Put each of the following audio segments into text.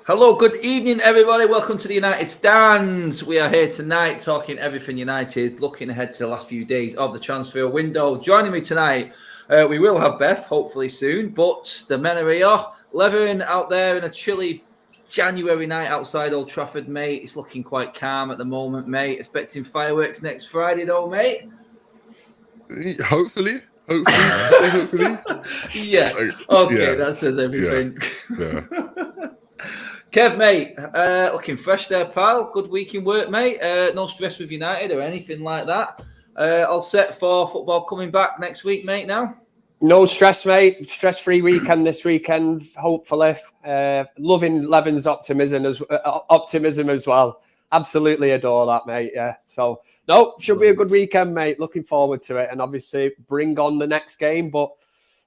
Hello, good evening, everybody. Welcome to the United Stands. We are here tonight talking everything United, looking ahead to the last few days of the transfer window. Joining me tonight, we will have Beth, hopefully soon, but the men are here. Leven out there in a chilly January night outside Old Trafford, mate. It's looking quite calm at the moment, mate. Expecting fireworks next Friday, though, mate. Hopefully. Yeah. Okay, that says everything. Yeah. Kev, mate, looking fresh there, pal. Good week in work, mate. No stress with United or anything like that. All set for football coming back next week, mate, now? No stress, mate. Stress-free weekend this weekend, hopefully. Loving Levin's optimism as well. Absolutely adore that, mate. Yeah. So, no, should be a good weekend, mate. Looking forward to it. And obviously, bring on the next game. But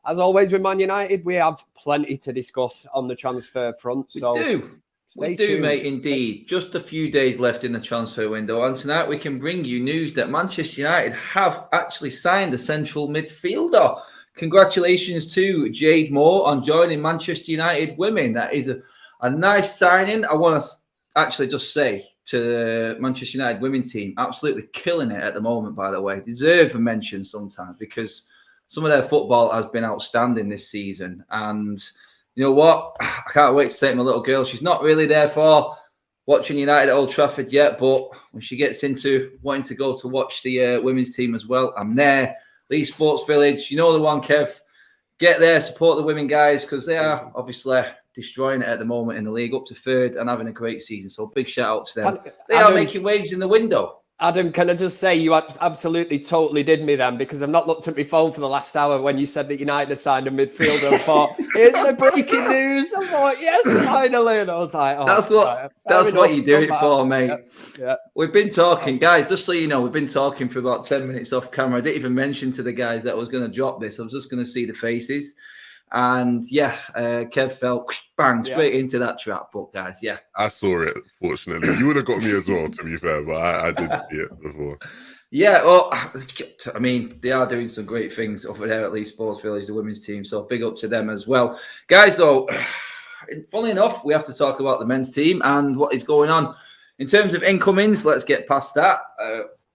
as always with Man United, we have plenty to discuss on the transfer front. So we do, mate, indeed. Just a few days left in the transfer window. And tonight we can bring you news that Manchester United have actually signed a central midfielder. Congratulations to Jade Moore on joining Manchester United women. That is a nice signing. I want to actually just say to the Manchester United women team, absolutely killing it at the moment, by the way. Deserve a mention sometimes because some of their football has been outstanding this season. And you know what? I can't wait to take my little girl. She's not really there for watching United at Old Trafford yet, but when she gets into wanting to go to watch the women's team as well, I'm there. Leeds Sports Village, you know the one, Kev. Get there, support the women guys because they are obviously destroying it at the moment in the league, up to third and having a great season. So big shout out to them. They are making waves in the window. Adam, can I just say you absolutely totally did me then, because I've not looked at my phone for the last hour when you said that United had signed a midfielder. I thought, here's the breaking news. I thought, yes, finally. And I was like, oh, that's what you do it for, mate. Yeah. We've been talking, guys, just so you know, we've been talking for about 10 minutes off camera. I didn't even mention to the guys that I was going to drop this. I was just going to see the faces. And Kev fell bang straight into that trap. But guys, I saw it. Fortunately, you would have got me as well. To be fair, but I did see it before. Yeah, well, I mean, they are doing some great things over there at Leeds Sports Village, the women's team. So big up to them as well, guys. Though, funnily enough, we have to talk about the men's team and what is going on in terms of incomings. Let's get past that.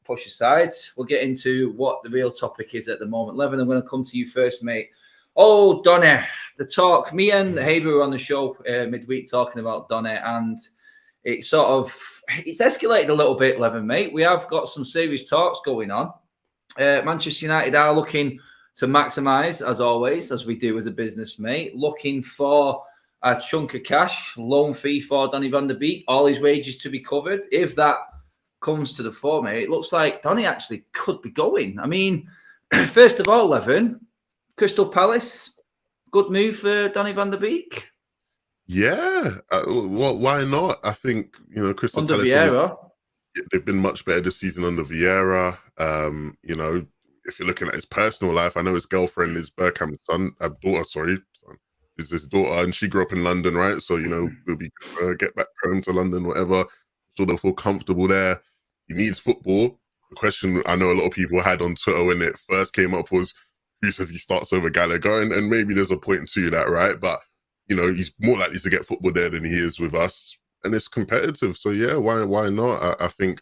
Push aside. We'll get into what the real topic is at the moment. Leven, I'm going to come to you first, mate. Oh, Donny, the talk. Me and Haber were on the show midweek talking about Donny, and it's escalated a little bit, Leven, mate. We have got some serious talks going on. Manchester United are looking to maximise, as always, as we do as a business, mate, looking for a chunk of cash, loan fee for Donny van der Beek, all his wages to be covered. If that comes to the fore, mate, it looks like Donny actually could be going. I mean, first of all, Leven, Crystal Palace, good move for Donny van der Beek. Yeah, why not? I think Crystal under Palace Vieira, they've been much better this season under Vieira. If you're looking at his personal life, I know his girlfriend is Bergkamp's daughter, is his daughter, and she grew up in London, right? So we'll be get back home to London, whatever. So they'll feel comfortable there. He needs football. The question I know a lot of people had on Twitter when it first came up was, who says he starts over Gallagher? And maybe there's a point to that, right? But, he's more likely to get football there than he is with us. And it's competitive. So, yeah, why not? I think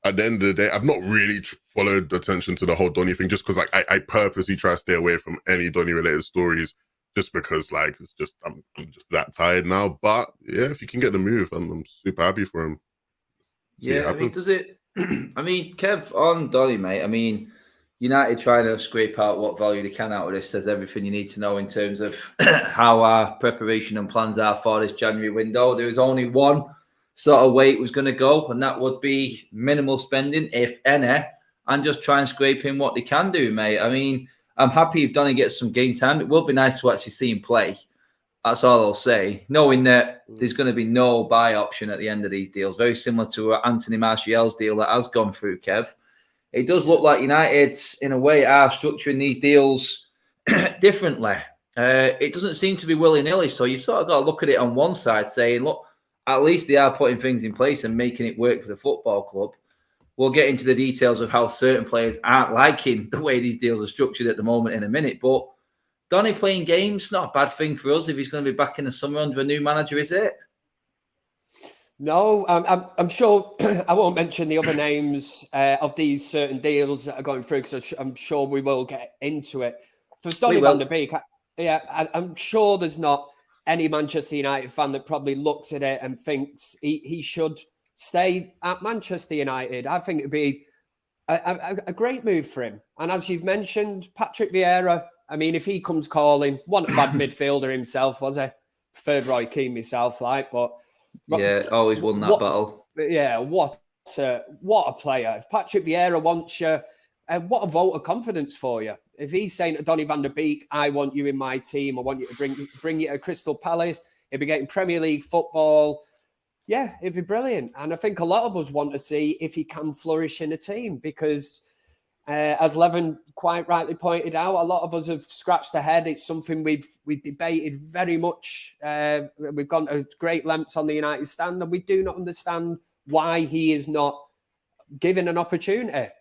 at the end of the day, I've not really followed attention to the whole Donny thing just because, I purposely try to stay away from any Donny-related stories just because, I'm just that tired now. But, yeah, if you can get the move, I'm super happy for him. Yeah, I mean, does it... I mean, Kev, on Donny, mate, I mean... United trying to scrape out what value they can out of this says everything you need to know in terms of how our preparation and plans are for this January window. There is only one sort of way it was going to go, and that would be minimal spending, if any, and just try and scrape in what they can do, mate. I mean, I'm happy if Donny gets some game time. It will be nice to actually see him play. That's all I'll say, knowing that there's going to be no buy option at the end of these deals. Very similar to Anthony Martial's deal that has gone through, Kev. It does look like United, in a way, are structuring these deals differently. It doesn't seem to be willy-nilly. So you've sort of got to look at it on one side saying, look, at least they are putting things in place and making it work for the football club. We'll get into the details of how certain players aren't liking the way these deals are structured at the moment in a minute. But Donny playing games, not a bad thing for us if he's going to be back in the summer under a new manager, is it? No, I'm sure I won't mention the other names of these certain deals that are going through because I'm sure we will get into it. For Donny van der Beek, I'm sure there's not any Manchester United fan that probably looks at it and thinks he should stay at Manchester United. I think it'd be a great move for him. And as you've mentioned, Patrick Vieira, I mean, if he comes calling, wasn't a bad midfielder himself, was he? Preferred Roy Keane myself, but yeah, always won that battle. Yeah, what a player. If Patrick Vieira wants you, what a vote of confidence for you. If he's saying to Donny van der Beek, I want you in my team, I want you to bring you to Crystal Palace, he'll be getting Premier League football. Yeah, it'd be brilliant. And I think a lot of us want to see if he can flourish in a team because, as Leven quite rightly pointed out, a lot of us have scratched our head. It's something we've debated very much. We've gone to great lengths on the United stand, and we do not understand why he is not given an opportunity.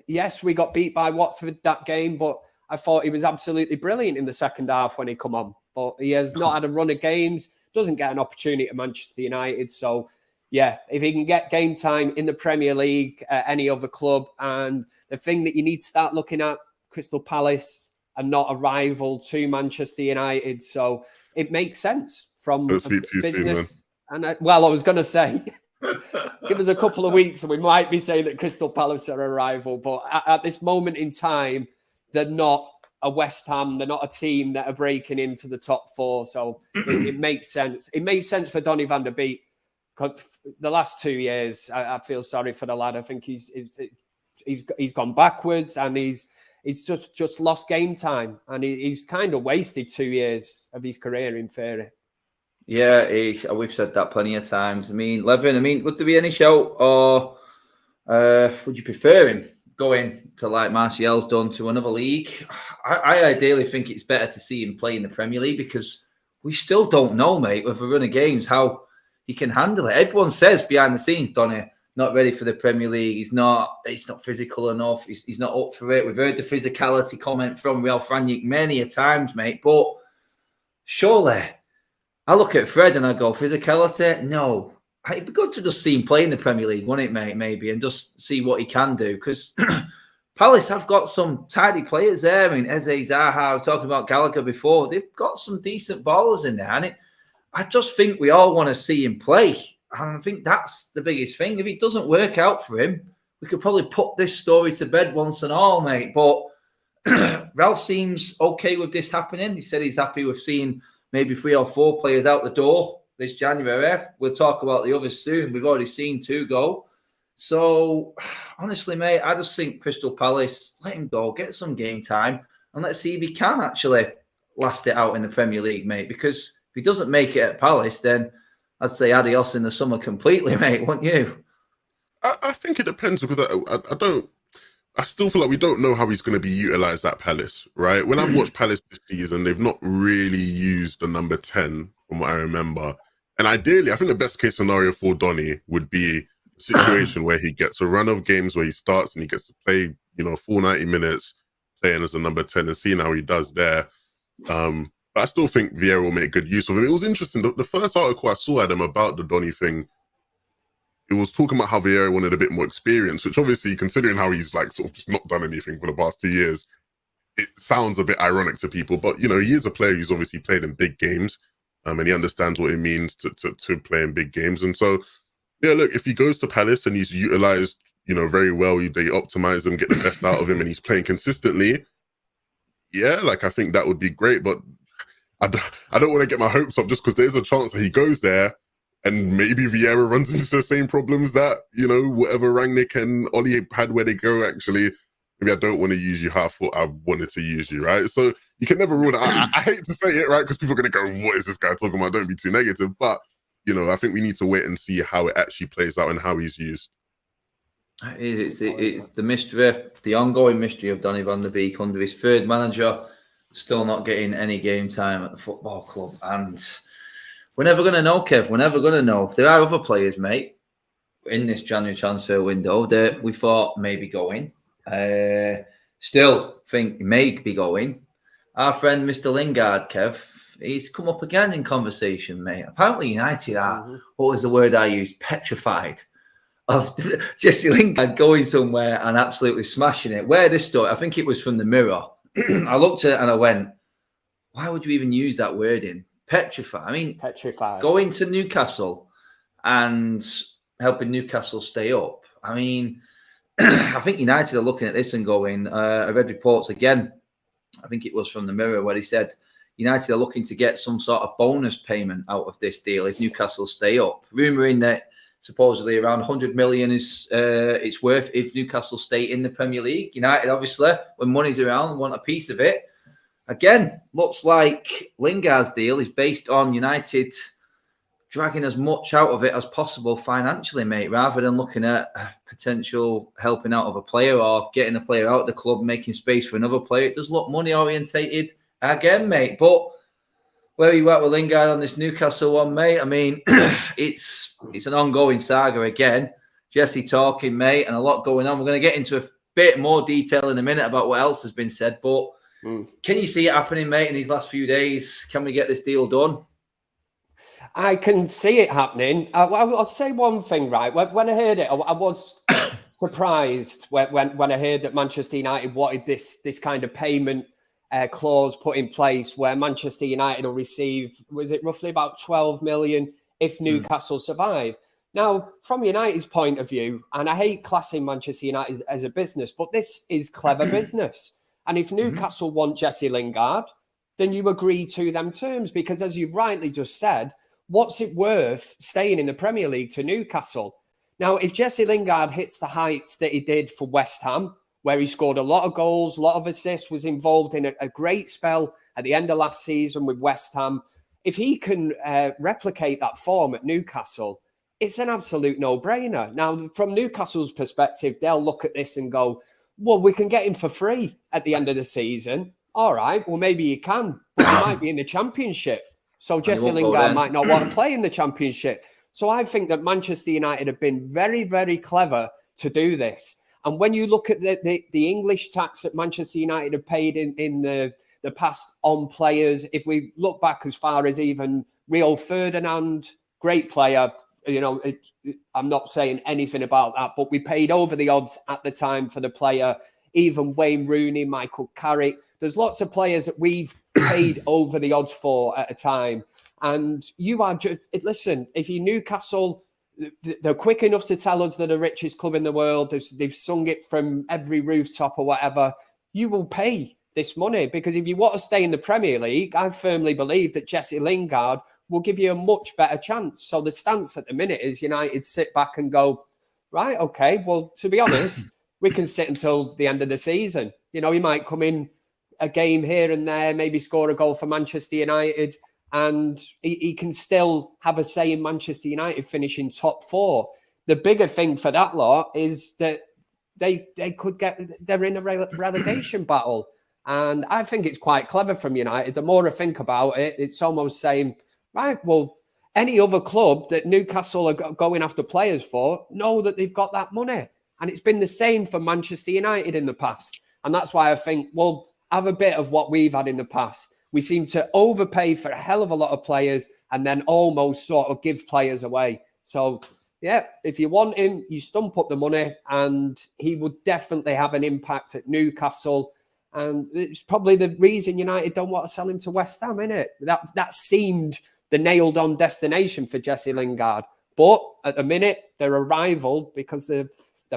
Yes, we got beat by Watford that game, but I thought he was absolutely brilliant in the second half when he come on. But he has not had a run of games, doesn't get an opportunity at Manchester United. So, yeah, if he can get game time in the Premier League at any other club, and the thing that you need to start looking at, Crystal Palace are not a rival to Manchester United. So it makes sense from business. And I was going to say, give us a couple of weeks and we might be saying that Crystal Palace are a rival. But at this moment in time, they're not a West Ham. They're not a team that are breaking into the top four. So it makes sense. It makes sense for Donny van der Beek. The last 2 years, I feel sorry for the lad. I think he's gone backwards and he's just lost game time, and he's kind of wasted 2 years of his career in theory. Yeah, we've said that plenty of times. I mean, Leven, would there be any shout, or would you prefer him going to, like Martial's done, to another league? I ideally think it's better to see him play in the Premier League because we still don't know, mate, with a run of games, how he can handle it. Everyone says behind the scenes, Donny, not ready for the Premier League. He's not physical enough. He's not up for it. We've heard the physicality comment from Real Franjic many a times, mate. But surely, I look at Fred and I go, physicality? No. It'd be good to just see him play in the Premier League, wouldn't it, mate, maybe, and just see what he can do. Because Palace have got some tidy players there. I mean, Eze, Zaha, talking about Gallagher before. They've got some decent ballers in there. And I just think we all want to see him play. And I think that's the biggest thing. If it doesn't work out for him, we could probably put this story to bed once and all, mate. But Ralph seems okay with this happening. He said he's happy with seeing maybe 3 or 4 players out the door this January. We'll talk about the others soon. We've already seen 2 go. So, honestly, mate, I just think Crystal Palace, let him go, get some game time, and let's see if he can actually last it out in the Premier League, mate. Because if he doesn't make it at Palace, then I'd say adios in the summer completely, mate, wouldn't you? I think it depends because I still feel like we don't know how he's going to be utilised at Palace, right? When I've watched Palace this season, they've not really used the number 10 from what I remember. And ideally, I think the best case scenario for Donny would be a situation where he gets a run of games where he starts and he gets to play, full 90 minutes playing as a number 10 and seeing how he does there. But I still think Vieira will make good use of him. It was interesting. The first article I saw at him about the Donny thing, it was talking about how Vieira wanted a bit more experience, which obviously, considering how he's like sort of just not done anything for the past 2 years, it sounds a bit ironic to people. But, he is a player who's obviously played in big games and he understands what it means to play in big games. And so, yeah, look, if he goes to Palace and he's utilised, very well, they optimise him, get the best out of him and he's playing consistently, yeah, I think that would be great. But I don't want to get my hopes up just because there's a chance that he goes there and maybe Vieira runs into the same problems that, whatever Rangnick and Oli had where they go, actually, maybe I don't want to use you how I thought I wanted to use you, right? So you can never rule it out. I hate to say it, right? Because people are going to go, what is this guy talking about? Don't be too negative. But, I think we need to wait and see how it actually plays out and how he's used. It's the mystery, the ongoing mystery of Donny van der Beek under his third manager, still not getting any game time at the football club. And we're never going to know, Kev. We're never going to know. There are other players, mate, in this January transfer window that we thought maybe going. Still think may be going. Our friend Mr. Lingard, Kev, he's come up again in conversation, mate. Apparently United are, what was the word I used? Petrified of Jesse Lingard going somewhere and absolutely smashing it. Where this story, I think it was from the Mirror. I looked at it and I went, why would you even use that wording? Petrified. I mean, petrified. Going to Newcastle and helping Newcastle stay up. I mean, I think United are looking at this and going, I read reports again, I think it was from the Mirror, where he said United are looking to get some sort of bonus payment out of this deal if Newcastle stay up. Rumouring that supposedly around 100 million is it's worth if Newcastle stay in the Premier League. United, obviously, when money's around, want a piece of it. Again, looks like Lingard's deal is based on United dragging as much out of it as possible financially, mate, rather than looking at potential helping out of a player or getting a player out of the club, making space for another player. It does look money orientated again, mate. But where are you at with Lingard on this Newcastle one, mate? I mean, it's an ongoing saga again. Jesse talking, mate, and a lot going on. We're going to get into a bit more detail in a minute about what else has been said, but can you see it happening, mate, in these last few days? Can we get this deal done? I can see it happening. I'll say one thing, right? When I heard it, I was surprised when I heard that Manchester United wanted this kind of payment clause put in place where Manchester United will receive, was it roughly about 12 million if Newcastle survive? Now, from United's point of view, and I hate classing Manchester United as a business, but this is clever business. And if Newcastle want Jesse Lingard, then you agree to them terms, because as you rightly just said, what's it worth staying in the Premier League to Newcastle? Now, if Jesse Lingard hits the heights that he did for West Ham, where he scored a lot of goals, a lot of assists, was involved in a great spell at the end of last season with West Ham, if he can replicate that form at Newcastle, it's an absolute no-brainer. Now, from Newcastle's perspective, they'll look at this and go, well, we can get him for free at the end of the season. All right, well, maybe you can, but he might be in the Championship. So Jesse Lingard might not want to play in the Championship. So I think that Manchester United have been very, very clever to do this. And when you look at the English tax that Manchester United have paid in the past on players, if we look back as far as even Rio Ferdinand, great player, you know, I'm not saying anything about that, but we paid over the odds at the time for the player, even Wayne Rooney, Michael Carrick. There's lots of players that we've paid over the odds for at a time. And you are just, listen, if you Newcastle, they're quick enough to tell us they're the richest club in the world. They've sung it from every rooftop or whatever. You will pay this money, because if you want to stay in the Premier League, I firmly believe that Jesse Lingard will give you a much better chance. So the stance at the minute is United sit back and go, right, okay, well, to be honest, we can sit until the end of the season. You know, he might come in a game here and there, maybe score a goal for Manchester United, and he can still have a say in Manchester United finishing top 4. The bigger thing for that lot is that they're in a relegation battle. And I think it's quite clever from United. The more I think about it, it's almost saying, right, well, any other club that Newcastle are going after players for know that they've got that money. And it's been the same for Manchester United in the past. And that's why I think, well, have a bit of what we've had in the past. We seem to overpay for a hell of a lot of players and then almost sort of give players away. So, yeah, if you want him, you stump up the money, and he would definitely have an impact at Newcastle. And it's probably the reason United don't want to sell him to West Ham, innit? That seemed the nailed-on destination for Jesse Lingard. But at the minute, they're a rival because they're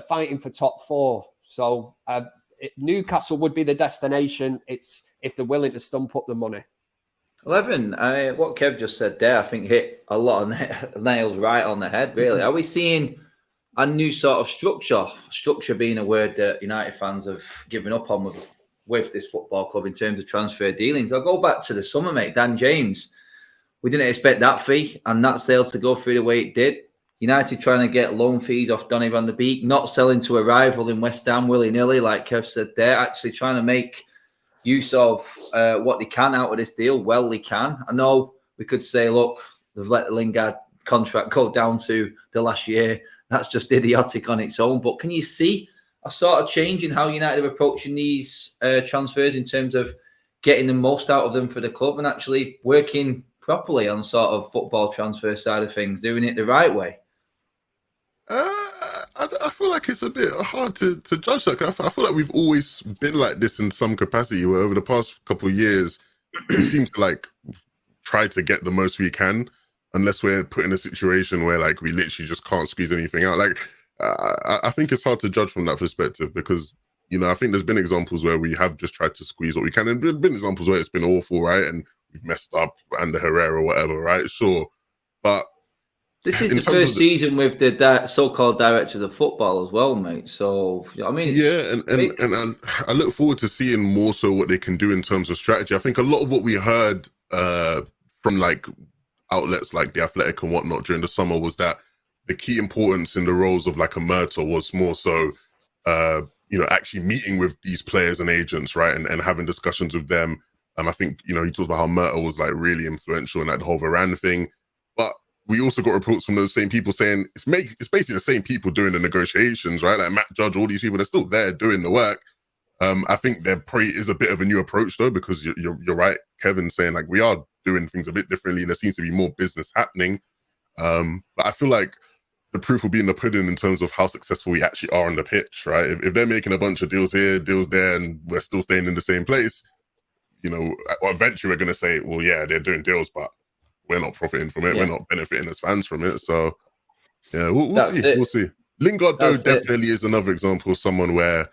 fighting for top 4. So Newcastle would be the destination. It's if they're willing to stump up the money. Leven, what Kev just said there, I think hit a lot of nails right on the head, really. Are we seeing a new sort of structure? Structure being a word that United fans have given up on with this football club in terms of transfer dealings. I'll go back to the summer, mate. Dan James, we didn't expect that fee and that sale to go through the way it did. United trying to get loan fees off Donny van der Beek, not selling to a rival in West Ham willy-nilly, like Kev said there, actually trying to make use of what they can out of this deal. Well, they can. I know we could say, look, they've let the Lingard contract go down to the last year. That's just idiotic on its own. But can you see a sort of change in how United are approaching these transfers in terms of getting the most out of them for the club and actually working properly on sort of football transfer side of things, doing it the right way? I feel like it's a bit hard to judge that. I feel like we've always been like this in some capacity, where over the past couple of years, we seem to like try to get the most we can, unless we're put in a situation where like we literally just can't squeeze anything out. Like, I think it's hard to judge from that perspective because, you know, I think there's been examples where we have just tried to squeeze what we can, and there's been examples where it's been awful, right? And we've messed up under Herrera or whatever, right? Sure. But this is the first season with the so-called directors of football as well, mate. So, I mean, and I look forward to seeing more so what they can do in terms of strategy. I think a lot of what we heard from like outlets like The Athletic and whatnot during the summer was that the key importance in the roles of like a Murta was more so, you know, actually meeting with these players and agents, right, and having discussions with them. I think, you know, he talks about how Murta was like really influential in that whole Varane thing, but we also got reports from those same people saying it's basically the same people doing the negotiations, right? Like Matt Judge, all these people, they're still there doing the work. I think there probably is a bit of a new approach though, because you're right, Kevin, saying like we are doing things a bit differently. There seems to be more business happening. But I feel like the proof will be in the pudding in terms of how successful we actually are on the pitch, right? If they're making a bunch of deals here, deals there, and we're still staying in the same place, you know, eventually we're going to say, well, yeah, they're doing deals, but we're not profiting from it. Yeah. We're not benefiting as fans from it. So, yeah, we'll see. We'll see. Lingard, though, definitely is another example of someone where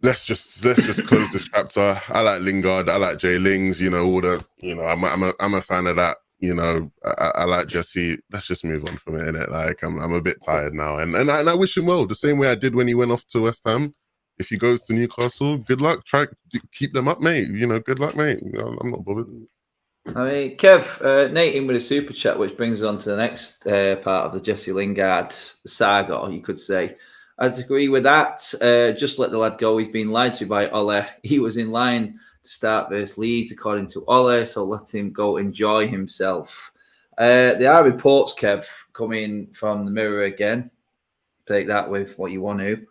let's just close this chapter. I like Lingard. I like Jay Lings. You know, all the, you know, I'm a fan of that. You know, I like Jesse. Let's just move on from it, innit? Like, I'm a bit tired now, and I wish him well, the same way I did when he went off to West Ham. If he goes to Newcastle, good luck. Try keep them up, mate. You know, good luck, mate. You know, I'm not bothered. I mean, Kev, Nate in with a super chat, which brings us on to the next part of the Jesse Lingard saga, you could say. I agree with that. Just let the lad go. He's been lied to by Ole. He was in line to start versus Leeds, according to Ole, so let him go enjoy himself. There are reports, Kev, coming from the Mirror again. Take that with what you want to.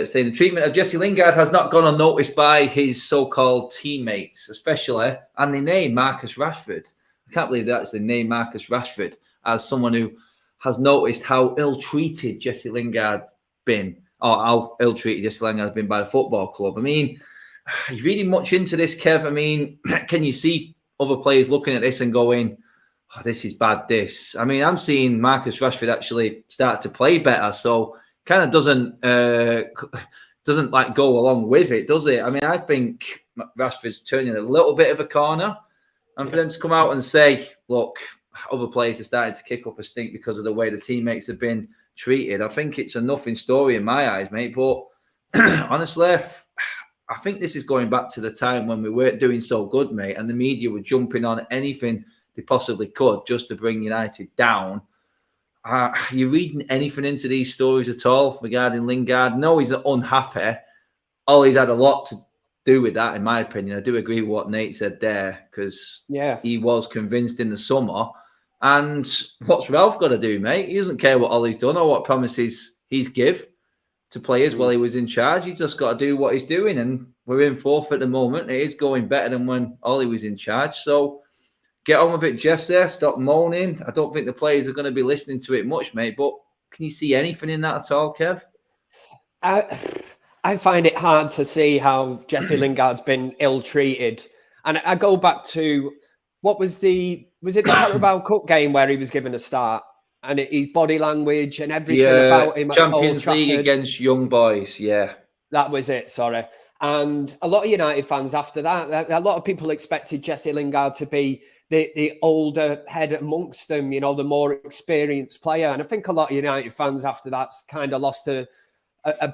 Saying the treatment of Jesse Lingard has not gone unnoticed by his so-called teammates, especially, and they name Marcus Rashford. I can't believe that's the name Marcus Rashford as someone who has noticed how ill-treated Jesse Lingard been, or how ill-treated Jesse Lingard has been by the football club. I mean, you're reading much into this, Kev. I mean, can you see other players looking at this and going, oh, this is bad, this? I mean, I'm seeing Marcus Rashford actually start to play better, so kind of doesn't like go along with it, does it? I mean, I think Rashford's turning a little bit of a corner, and for them to come out and say, look, other players are starting to kick up a stink because of the way the teammates have been treated, I think it's a nothing story in my eyes, mate. But honestly, I think this is going back to the time when we weren't doing so good, mate, and the media were jumping on anything they possibly could just to bring United down. Are you reading anything into these stories at all regarding Lingard? No, he's unhappy. Ollie's had a lot to do with that, in my opinion. I do agree with what Nate said there, because he was convinced in the summer. And what's Ralph got to do, mate? He doesn't care what Ollie's done or what promises he's give to players while he was in charge. He's just got to do what he's doing, and we're in fourth at the moment. It is going better than when Ollie was in charge. So get on with it, Jesse. Stop moaning. I don't think the players are going to be listening to it much, mate. But can you see anything in that at all, Kev? I find it hard to see how Jesse Lingard's been ill-treated. And I go back to, was it the Carabao Cup game where he was given a start? And his body language and everything about him. Champions League against young boys, yeah. That was it, sorry. And a lot of United fans after that, a lot of people expected Jesse Lingard to be the older head amongst them, you know, the more experienced player. And I think a lot of United fans after that's kind of lost a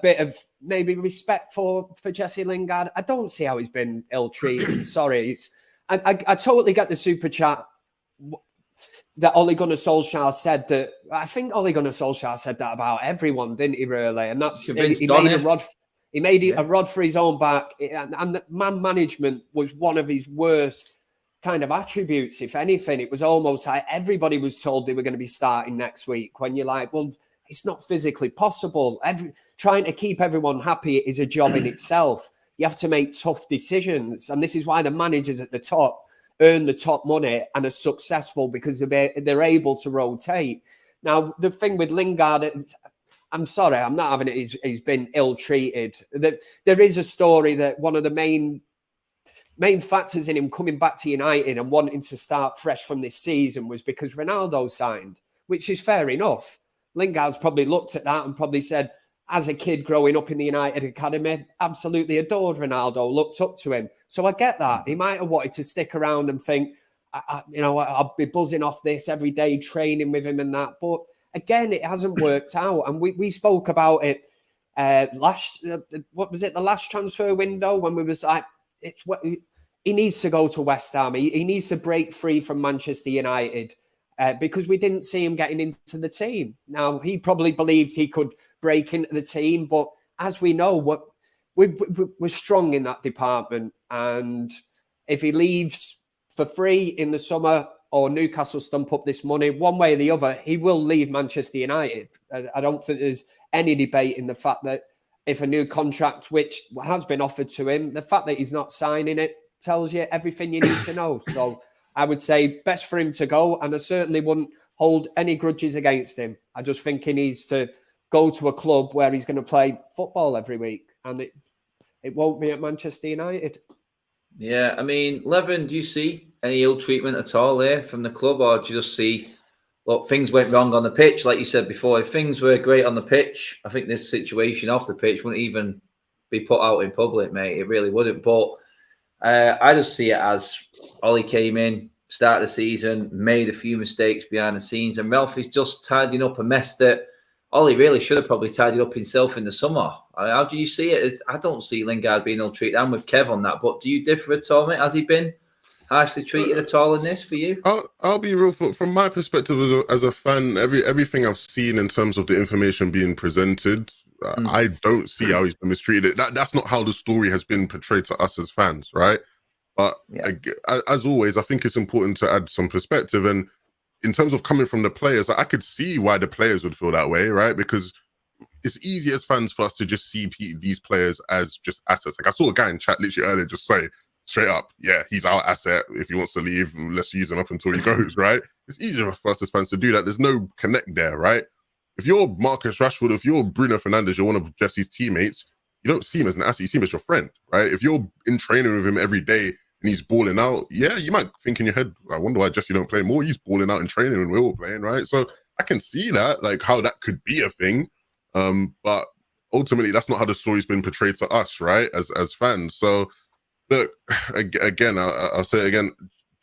bit of maybe respect for Jesse Lingard. I don't see how he's been ill-treated. Sorry. I totally get the super chat that Ole Gunnar Solskjaer said that. I think Ole Gunnar Solskjaer said that about everyone, didn't he, really? And that's he made a rod for his own back. And the man management was one of his worst kind of attributes, if anything. It was almost like everybody was told they were going to be starting next week, when you're like, well, it's not physically possible. Trying to keep everyone happy is a job in itself. you have to make tough decisions. And this is why the managers at the top earn the top money and are successful, because they're able to rotate. Now, the thing with Lingard, I'm sorry, I'm not having it. He's been ill-treated. There is a story that one of the main factors in him coming back to United and wanting to start fresh from this season was because Ronaldo signed, which is fair enough. Lingard's probably looked at that and probably said, as a kid growing up in the United Academy, absolutely adored Ronaldo, looked up to him. So I get that. He might have wanted to stick around and think, I'll be buzzing off this every day, training with him and that. But again, it hasn't worked out. And we spoke about it the last transfer window, when we was like, he needs to go to West Ham. He needs to break free from Manchester United because we didn't see him getting into the team. Now, he probably believed he could break into the team, but as we know, we're strong in that department. And if he leaves for free in the summer, or Newcastle stump up this money, one way or the other, he will leave Manchester United. I don't think there's any debate in the fact that if a new contract, which has been offered to him, the fact that he's not signing it tells you everything you need to know. So I would say best for him to go, and I certainly wouldn't hold any grudges against him. I just think he needs to go to a club where he's going to play football every week, and it won't be at Manchester United. Yeah, I mean, Leven, do you see any ill treatment at all there from the club, or do you just see, look, things went wrong on the pitch, like you said before? If things were great on the pitch, I think this situation off the pitch wouldn't even be put out in public, mate. It really wouldn't. But I just see it as Ollie came in, started the season, made a few mistakes behind the scenes, and Ralphie's just tidying up a mess that Ollie really should have probably tidied up himself in the summer. How do you see it? I don't see Lingard being ill-treated. I'm with Kev on that, but do you differ at all, mate? Has he been harshly treated at all in this for you? I'll be real. From my perspective as a fan, everything I've seen in terms of the information being presented, I don't see how he's been mistreated. That's not how the story has been portrayed to us as fans, right? But as always, I think it's important to add some perspective. And in terms of coming from the players, I could see why the players would feel that way, right? Because it's easy as fans for us to just see these players as just assets. Like I saw a guy in chat literally earlier just say straight up, yeah, he's our asset. If he wants to leave, let's use him up until he goes, right? It's easier for us as fans to do that. There's no connect there, right? If you're Marcus Rashford, if you're Bruno Fernandes, you're one of Jesse's teammates, you don't see him as an asset, you see him as your friend, right? If you're in training with him every day and he's balling out, yeah, you might think in your head, I wonder why Jesse don't play more. He's balling out in training when we're all playing, right? So I can see that, like how that could be a thing. But ultimately, that's not how the story's been portrayed to us, right? As fans. So look, again, I'll say it again,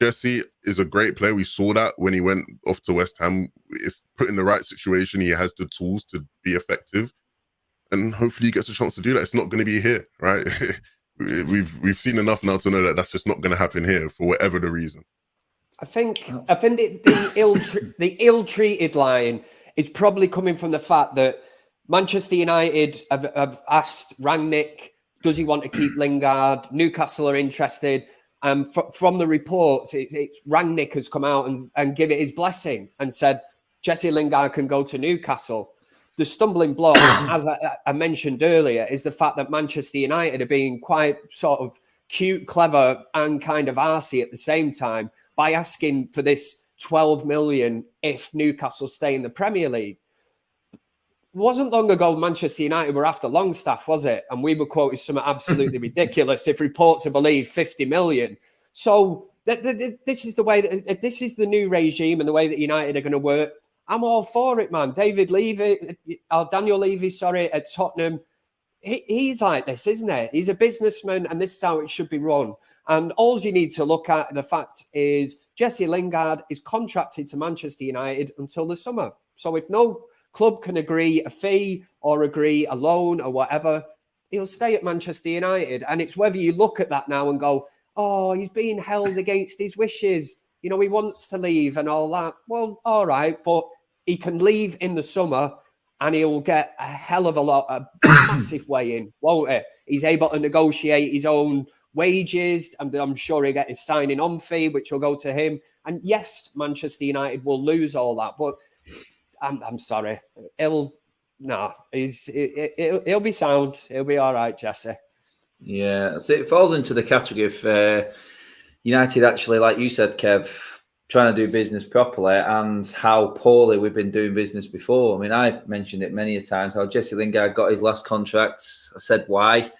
Jesse is a great player. We saw that when he went off to West Ham. If put in the right situation, he has the tools to be effective. And hopefully he gets a chance to do that. It's not going to be here, right? We've seen enough now to know that that's just not going to happen here for whatever the reason. I think the ill-treated line is probably coming from the fact that Manchester United have asked Rangnick, does he want to keep Lingard? Newcastle are interested. From the reports, it's Rangnick has come out and given it his blessing and said Jesse Lingard can go to Newcastle. The stumbling block, as I mentioned earlier, is the fact that Manchester United are being quite sort of cute, clever, and kind of arsey at the same time by asking for this 12 million if Newcastle stay in the Premier League. It wasn't long ago Manchester United were after Longstaff, was it? And we were quoted something absolutely ridiculous, if reports are believed, 50 million. So this is the way, if this is the new regime and the way that United are going to work, I'm all for it, man. Daniel Levy, at Tottenham, he's like this, isn't he? He's a businessman, and this is how it should be run. And all you need to look at, the fact is, Jesse Lingard is contracted to Manchester United until the summer. So if no club can agree a fee or agree a loan or whatever, he'll stay at Manchester United. And it's whether you look at that now and go, oh, he's being held against his wishes. You know, he wants to leave and all that. Well, all right, but he can leave in the summer and he'll get a hell of a massive way in, won't he? He's able to negotiate his own wages, and I'm sure he'll get his signing on fee, which will go to him. And yes, Manchester United will lose all that, but I'm sorry. He'll be sound. He'll be all right, Jesse. Yeah, so it falls into the category of United actually, like you said, Kev, trying to do business properly and how poorly we've been doing business before. I mean, I mentioned it many a times how Jesse Lingard got his last contract. I said why.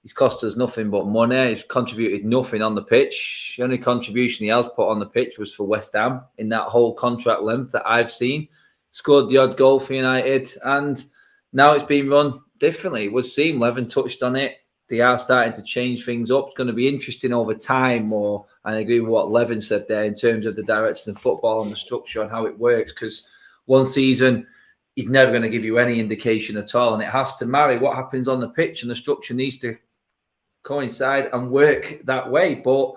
He's cost us nothing but money. He's contributed nothing on the pitch. The only contribution he has put on the pitch was for West Ham in that whole contract length that I've seen. Scored the odd goal for United, and now it's been run differently. It was seen, Leven touched on it. They are starting to change things up. It's going to be interesting over time more. And I agree with what Leven said there in terms of the direction of football and the structure and how it works. Because one season, he's never going to give you any indication at all. And it has to marry what happens on the pitch, and the structure needs to coincide and work that way. But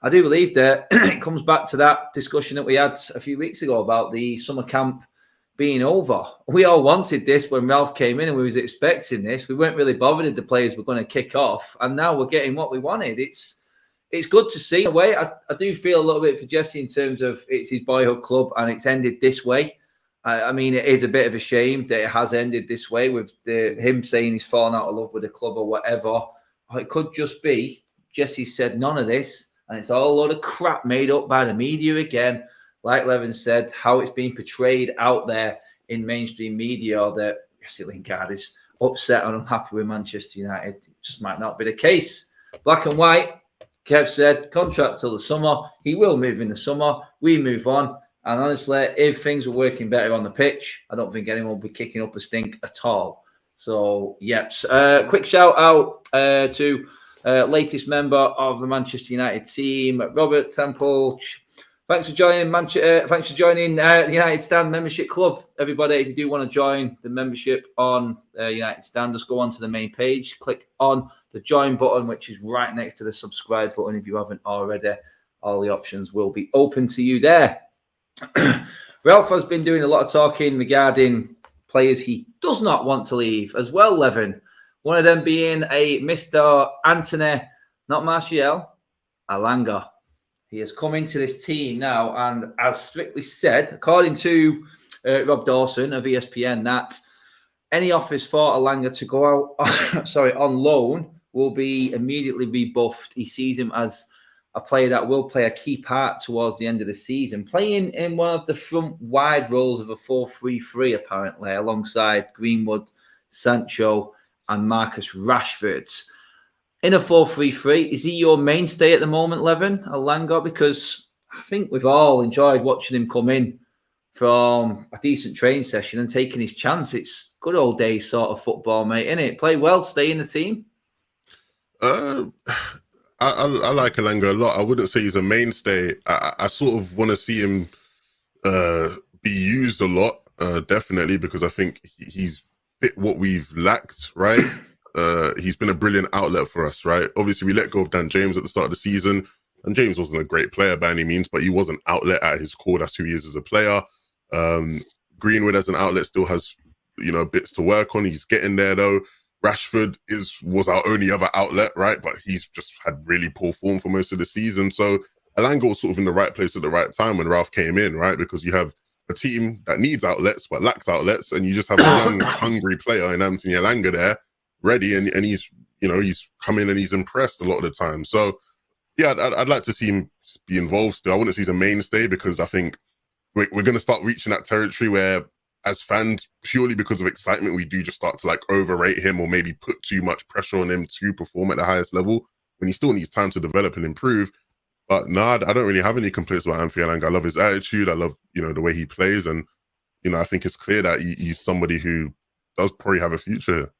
I do believe that it comes back to that discussion that we had a few weeks ago about the summer camp being over. We all wanted this when Ralph came in and we was expecting this. We weren't really bothered if the players were going to kick off, and now we're getting what we wanted. It's good to see. In a way, I do feel a little bit for Jesse in terms of it's his boyhood club and it's ended this way. I mean, it is a bit of a shame that it has ended this way with him saying he's fallen out of love with the club or whatever. Or it could just be Jesse said none of this, and it's all a load of crap made up by the media again. Like Leven said, how it's being portrayed out there in mainstream media that Jesse Lingard is upset and unhappy with Manchester United. It just might not be the case. Black and white, Kev said, contract till the summer. He will move in the summer. We move on. And honestly, if things were working better on the pitch, I don't think anyone would be kicking up a stink at all. So, yep. Quick shout out to latest member of the Manchester United team, Robert Temple. Thanks for joining the United Stand membership club. Everybody, if you do want to join the membership on United Stand, just go onto the main page, click on the join button, which is right next to the subscribe button. If you haven't already, all the options will be open to you there. Ralph has been doing a lot of talking regarding players he does not want to leave as well, Leven. One of them being a Mr. Anthony, not Martial, Alanga. He has come into this team now and has strictly said, according to Rob Dawson of ESPN, that any offers for Alanga to go out on loan will be immediately rebuffed. He sees him as a player that will play a key part towards the end of the season, playing in one of the front wide roles of a 4-3-3, apparently, alongside Greenwood, Sancho, and Marcus Rashford. In a 4-3-3, is he your mainstay at the moment, Leven, Alanga? Because I think we've all enjoyed watching him come in from a decent training session and taking his chance. It's good old days sort of football, mate, isn't it? Play well, stay in the team. I like Alanga a lot. I wouldn't say he's a mainstay. I sort of want to see him be used a lot, definitely, because I think he's fit what we've lacked, right? He's been a brilliant outlet for us, right? Obviously, we let go of Dan James at the start of the season, and James wasn't a great player by any means, but he was an outlet at his core. That's who he is as a player. Greenwood as an outlet still has, bits to work on. He's getting there, though. Rashford was our only other outlet, right? But he's just had really poor form for most of the season. So Alanga was sort of in the right place at the right time when Ralph came in, right? Because you have a team that needs outlets but lacks outlets, and you just have a young, hungry player in Anthony Alanga there, ready, and he's come in and he's impressed a lot of the time. So yeah, I'd like to see him be involved still. I wouldn't say he's a mainstay because I think we're going to start reaching that territory where, as fans, purely because of excitement, we do just start to overrate him or maybe put too much pressure on him to perform at the highest level when he still needs time to develop and improve. But no, I don't really have any complaints about Anthony Alanga. I love his attitude. I love, the way he plays. And, I think it's clear that he's somebody who does probably have a future here.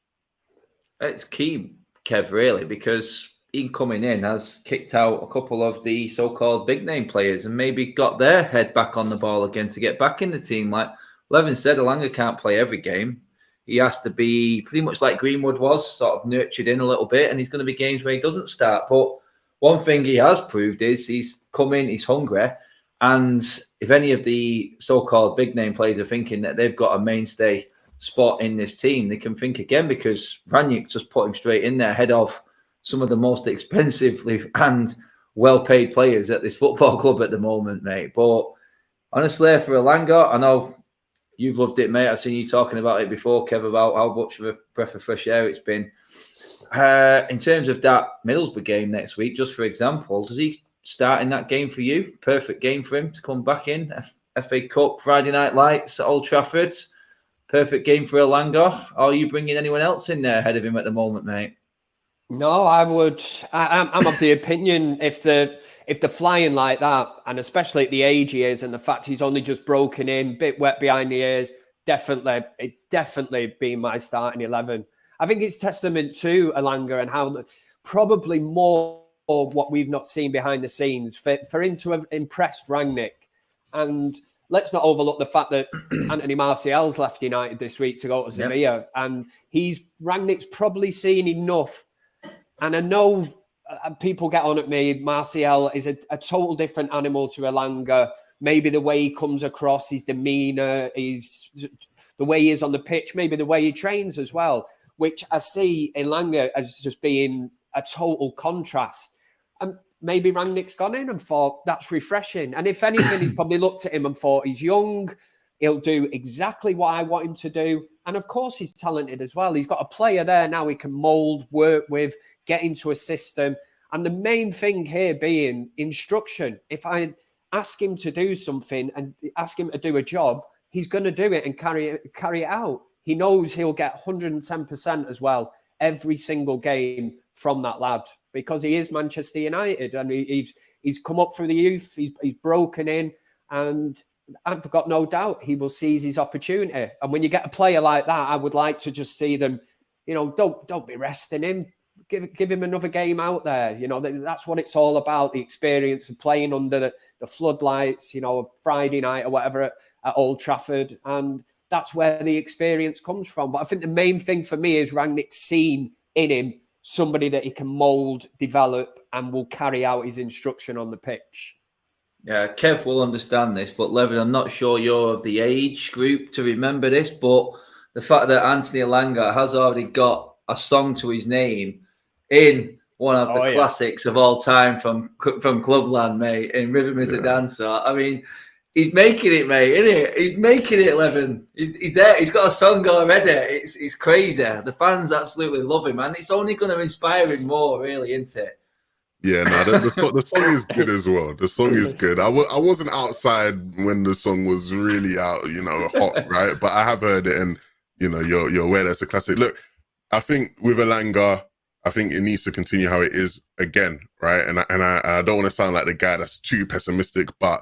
It's key, Kev, really, because he coming in has kicked out a couple of the so-called big-name players and maybe got their head back on the ball again to get back in the team. Like Leven said, Alanga can't play every game. He has to be pretty much like Greenwood was, sort of nurtured in a little bit, and he's going to be games where he doesn't start. But one thing he has proved is he's come in, he's hungry, and if any of the so-called big-name players are thinking that they've got a mainstay spot in this team, they can think again, because Ranić just put him straight in there ahead of some of the most expensively and well-paid players at this football club at the moment, mate. But honestly, for Alanga, I know you've loved it, mate. I've seen you talking about it before, Kev, about how much of a breath of fresh air it's been. in terms of that Middlesbrough game next week, just for example, does he start in that game for you? Perfect game for him to come back in. FA Cup, Friday Night Lights at Old Trafford. Perfect game for Lingard. Are you bringing anyone else in there ahead of him at the moment, mate? No, I would. I'm of the opinion if they're flying like that, and especially at the age he is, and the fact he's only just broken in, bit wet behind the ears, definitely be my starting 11. I think it's testament to Elanga and how probably more of what we've not seen behind the scenes for him to have impressed Rangnick. And let's not overlook the fact that Anthony Martial's left United this week to go to Sevilla, and Rangnick's probably seen enough. And I know people get on at me. Martial is a total different animal to Elanga. Maybe the way he comes across, his demeanour, the way he is on the pitch, maybe the way he trains as well, which I see Elanga as just being a total contrast. And maybe Rangnick's gone in and thought, that's refreshing. And if anything, he's probably looked at him and thought, he's young, he'll do exactly what I want him to do. And of course, he's talented as well. He's got a player there now he can mould, work with, get into a system. And the main thing here being instruction. If I ask him to do something and ask him to do a job, he's going to do it and carry it out. He knows he'll get 110% as well every single game from that lad, because he is Manchester United and he's come up through the youth. He's broken in, and I've got no doubt he will seize his opportunity. And when you get a player like that, I would like to just see them, don't be resting him. Give him another game out there. That's what it's all about, the experience of playing under the floodlights, of Friday night or whatever at Old Trafford. And that's where the experience comes from. But I think the main thing for me is Rangnick's seen in him somebody that he can mould, develop, and will carry out his instruction on the pitch. Yeah, Kev will understand this, but Leven, I'm not sure you're of the age group to remember this, but the fact that Anthony Lingard has already got a song to his name in one of the classics of all time from Clubland, mate, in Rhythm is a Dancer. I mean, he's making it, mate, isn't he? He's making it, Leven. He's there. He's got a song already. It's crazy. The fans absolutely love him, and it's only going to inspire him more, really, isn't it? Yeah, no, the song is good as well. The song is good. I wasn't outside when the song was really out, hot, right? But I have heard it, and you're aware that's a classic. Look, I think with Elanga, I think it needs to continue how it is again, right? And I don't want to sound like the guy that's too pessimistic, but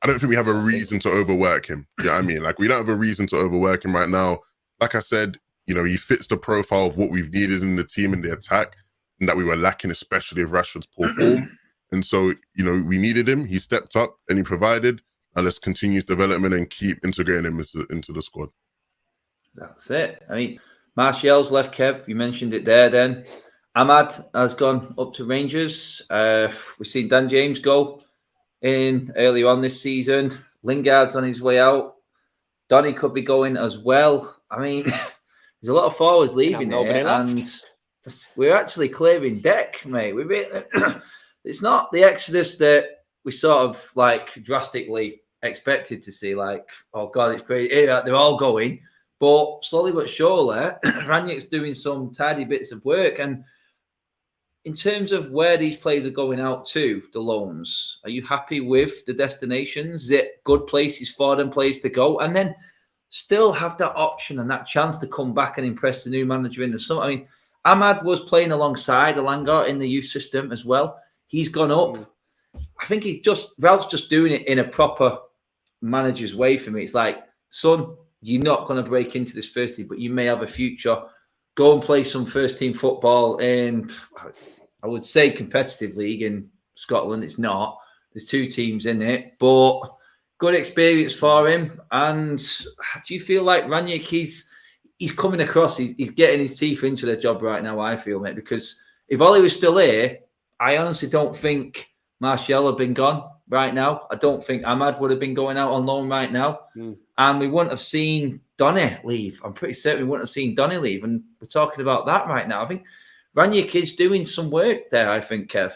I don't think we have a reason to overwork him. You know what I mean? Like, we don't have a reason to overwork him right now. Like I said, he fits the profile of what we've needed in the team in the attack, and that we were lacking, especially with Rashford's poor form. And so, we needed him. He stepped up and he provided. And let's continue his development and keep integrating him into the squad. That's it. I mean, Martial's left, Kev. You mentioned it there then. Ahmad has gone up to Rangers. We've seen Dan James go in earlier on this season. Lingard's on his way out. Donny could be going as well. I mean, there's a lot of forwards leaving here. And we're actually clearing deck, mate. It's not the exodus that we sort of drastically expected to see. Like, oh God, it's great. They're all going. But slowly but surely, Rangnick's doing some tidy bits of work. And in terms of where these players are going out to, the loans, are you happy with the destinations? Is it good places for them players to go? And then still have that option and that chance to come back and impress the new manager in the summer. I mean, Ahmad was playing alongside Elanga in the youth system as well. He's gone up. I think Ralph's just doing it in a proper manager's way for me. It's like, son, you're not going to break into this first team, but you may have a future. Go and play some first team football in, I would say, competitive league in Scotland. It's not. There's 2 teams in it, but good experience for him. And do you feel like Rangnick, he's coming across, he's getting his teeth into the job right now, I feel, mate, because if Ollie was still here, I honestly don't think Martial had been gone right now. I don't think Ahmad would have been going out on loan right now. And we wouldn't have seen Donny leave. I'm pretty certain we wouldn't have seen Donny leave. And we're talking about that right now. I think Rangnick is doing some work there, I think, Kev.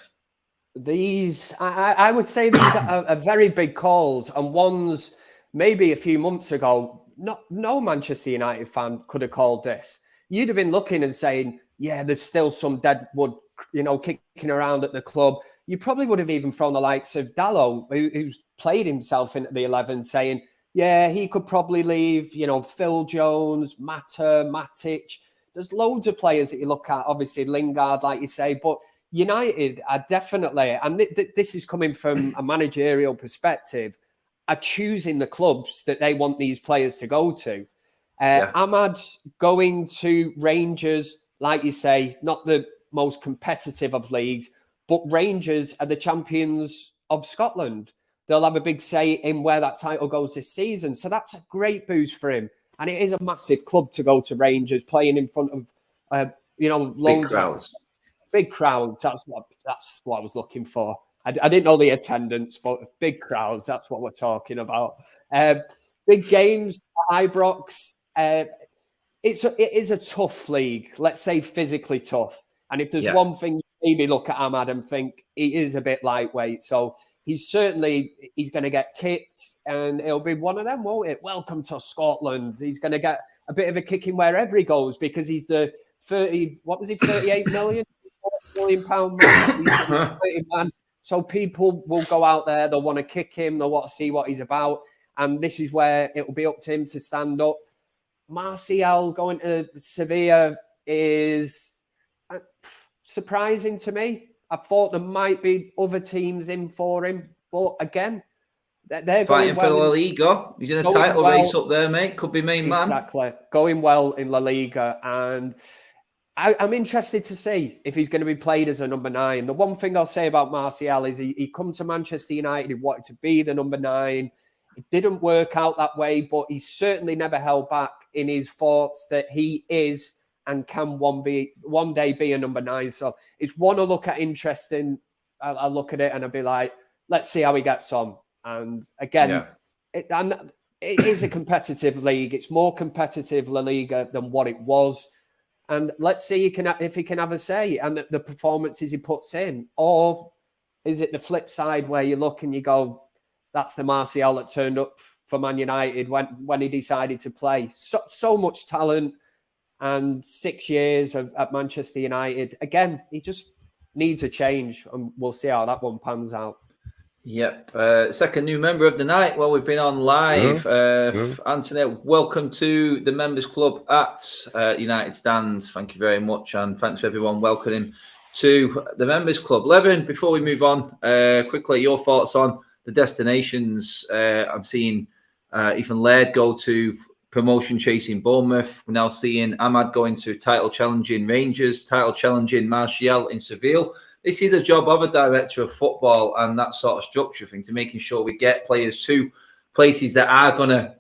I would say these are very big calls, and ones maybe a few months ago, no Manchester United fan could have called this. you'd have been looking and saying, yeah, there's still some dead wood, kicking around at the club. You probably would have even thrown the likes of Dallo, who's played himself into the 11, saying, yeah, he could probably leave, Phil Jones, Mata, Matic. There's loads of players that you look at, obviously Lingard, like you say, but United are definitely, and this is coming from a managerial perspective, are choosing the clubs that they want these players to go to. Ahmad going to Rangers, like you say, not the most competitive of leagues, but Rangers are the champions of Scotland. They'll have a big say in where that title goes this season. So that's a great boost for him. And it is a massive club to go to Rangers, playing in front of, big crowds. Big crowds. That's what I was looking for. I didn't know the attendance, but big crowds. That's what we're talking about. Big games, Ibrox. It is a tough league. Let's say physically tough. And if there's one thing, you maybe look at Ahmad and think he is a bit lightweight. So he's going to get kicked, and it'll be one of them, won't it? Welcome to Scotland. He's going to get a bit of a kicking wherever he goes because he's the 38 million man. So people will go out there. They'll want to kick him. They'll want to see what he's about. And this is where it will be up to him to stand up. Martial going to Sevilla is surprising to me. I thought there might be other teams in for him, but again, they're fighting going well for La Liga. He's in a title race up there, mate. Could be main man. Exactly, going well in La Liga, and I'm interested to see if he's going to be played as a number 9. The one thing I'll say about Martial is he come to Manchester United. He wanted to be the number 9. It didn't work out that way, but he certainly never held back in his thoughts that he is and can one day be a number 9. So it's one to look at interesting. I'll look at it and I'll be like, let's see how he gets on. And again, it is a competitive league. It's more competitive La Liga than what it was. And let's see if he can have a say and the performances he puts in. Or is it the flip side where you look and you go, that's the Martial that turned up for Man United when he decided to play. So much talent and 6 years at Manchester United. Again, he just needs a change, and we'll see how that one pans out. Yep. Second new member of the night. Well, we've been on live. Anthony, welcome to the Members Club at United Stands. Thank you very much. And thanks for everyone welcoming to the Members Club. Leven, before we move on, quickly, your thoughts on the destinations. I've seen Ethan Laird go to promotion chasing Bournemouth. We're now seeing Ahmad going to title challenging Rangers, title challenging Martial in Seville. This is a job of a director of football and that sort of structure thing, to making sure we get players to places that are going to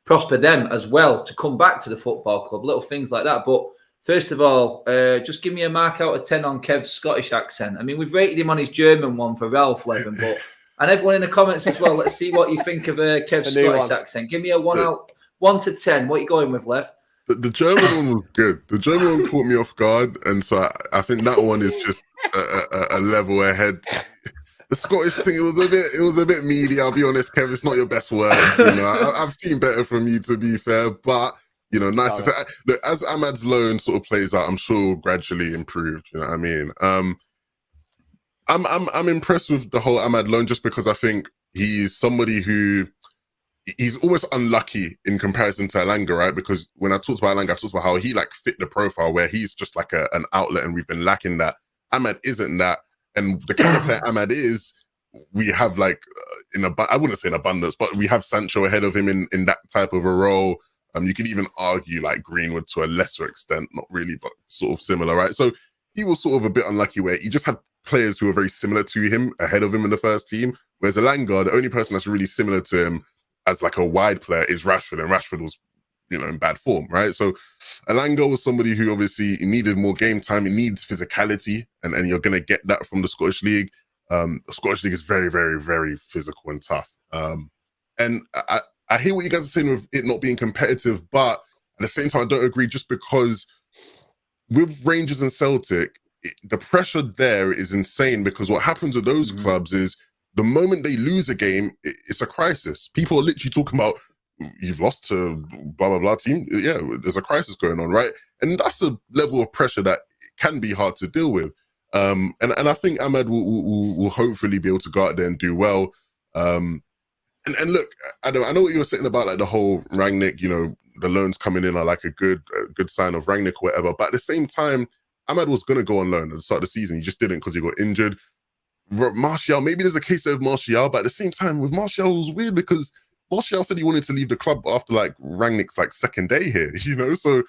prosper them as well to come back to the football club, little things like that. But first of all, just give me a mark out of 10 on Kev's Scottish accent. I mean, we've rated him on his German one for Ralph, Leven, but and everyone in the comments as well, let's see what you think of Kev's Scottish accent. Give me a 1 to 10. What are you going with, Lev? The German one was good. The German one caught me off guard, and so I think that one is just a level ahead. The Scottish thing, it was a bit meaty. I'll be honest, Kev. It's not your best work. I've seen better from you, to be fair. But nice to say. Look, as Ahmad's loan sort of plays out, I'm sure it will gradually improve. You know what I mean? I'm impressed with the whole Ahmad loan just because I think he's somebody who. He's almost unlucky in comparison to Elanga, right? Because when I talked about Elanga, I talked about how he fit the profile where he's just like an outlet, and we've been lacking that. Ahmad isn't that, and the kind of player Ahmad is, we have I wouldn't say in abundance, but we have Sancho ahead of him in that type of a role. You could even argue Greenwood to a lesser extent, not really, but sort of similar, right? So he was sort of a bit unlucky where he just had players who were very similar to him ahead of him in the first team, whereas Elanga, the only person that's really similar to him as a wide player is Rashford, and Rashford was, in bad form, right? So Elanga was somebody who obviously needed more game time. It needs physicality, and you're going to get that from the Scottish League. The Scottish League is very, very, very physical and tough. And I hear what you guys are saying with it not being competitive, but at the same time, I don't agree, just because with Rangers and Celtic, the pressure there is insane, because what happens with those clubs is the moment they lose a game, it's a crisis. People are literally talking about you've lost to blah, blah, blah team. Yeah, there's a crisis going on, right? And that's a level of pressure that can be hard to deal with. And I think Ahmed will hopefully be able to go out there and do well. And look, I know what you were saying about like the whole Rangnick, the loans coming in are like a good sign of Rangnick or whatever. But at the same time, Ahmed was going to go on loan at the start of the season. He just didn't because he got injured. Martial, maybe there's a case of Martial, but at the same time with Martial, it was weird because Martial said he wanted to leave the club after like Rangnick's like second day here, So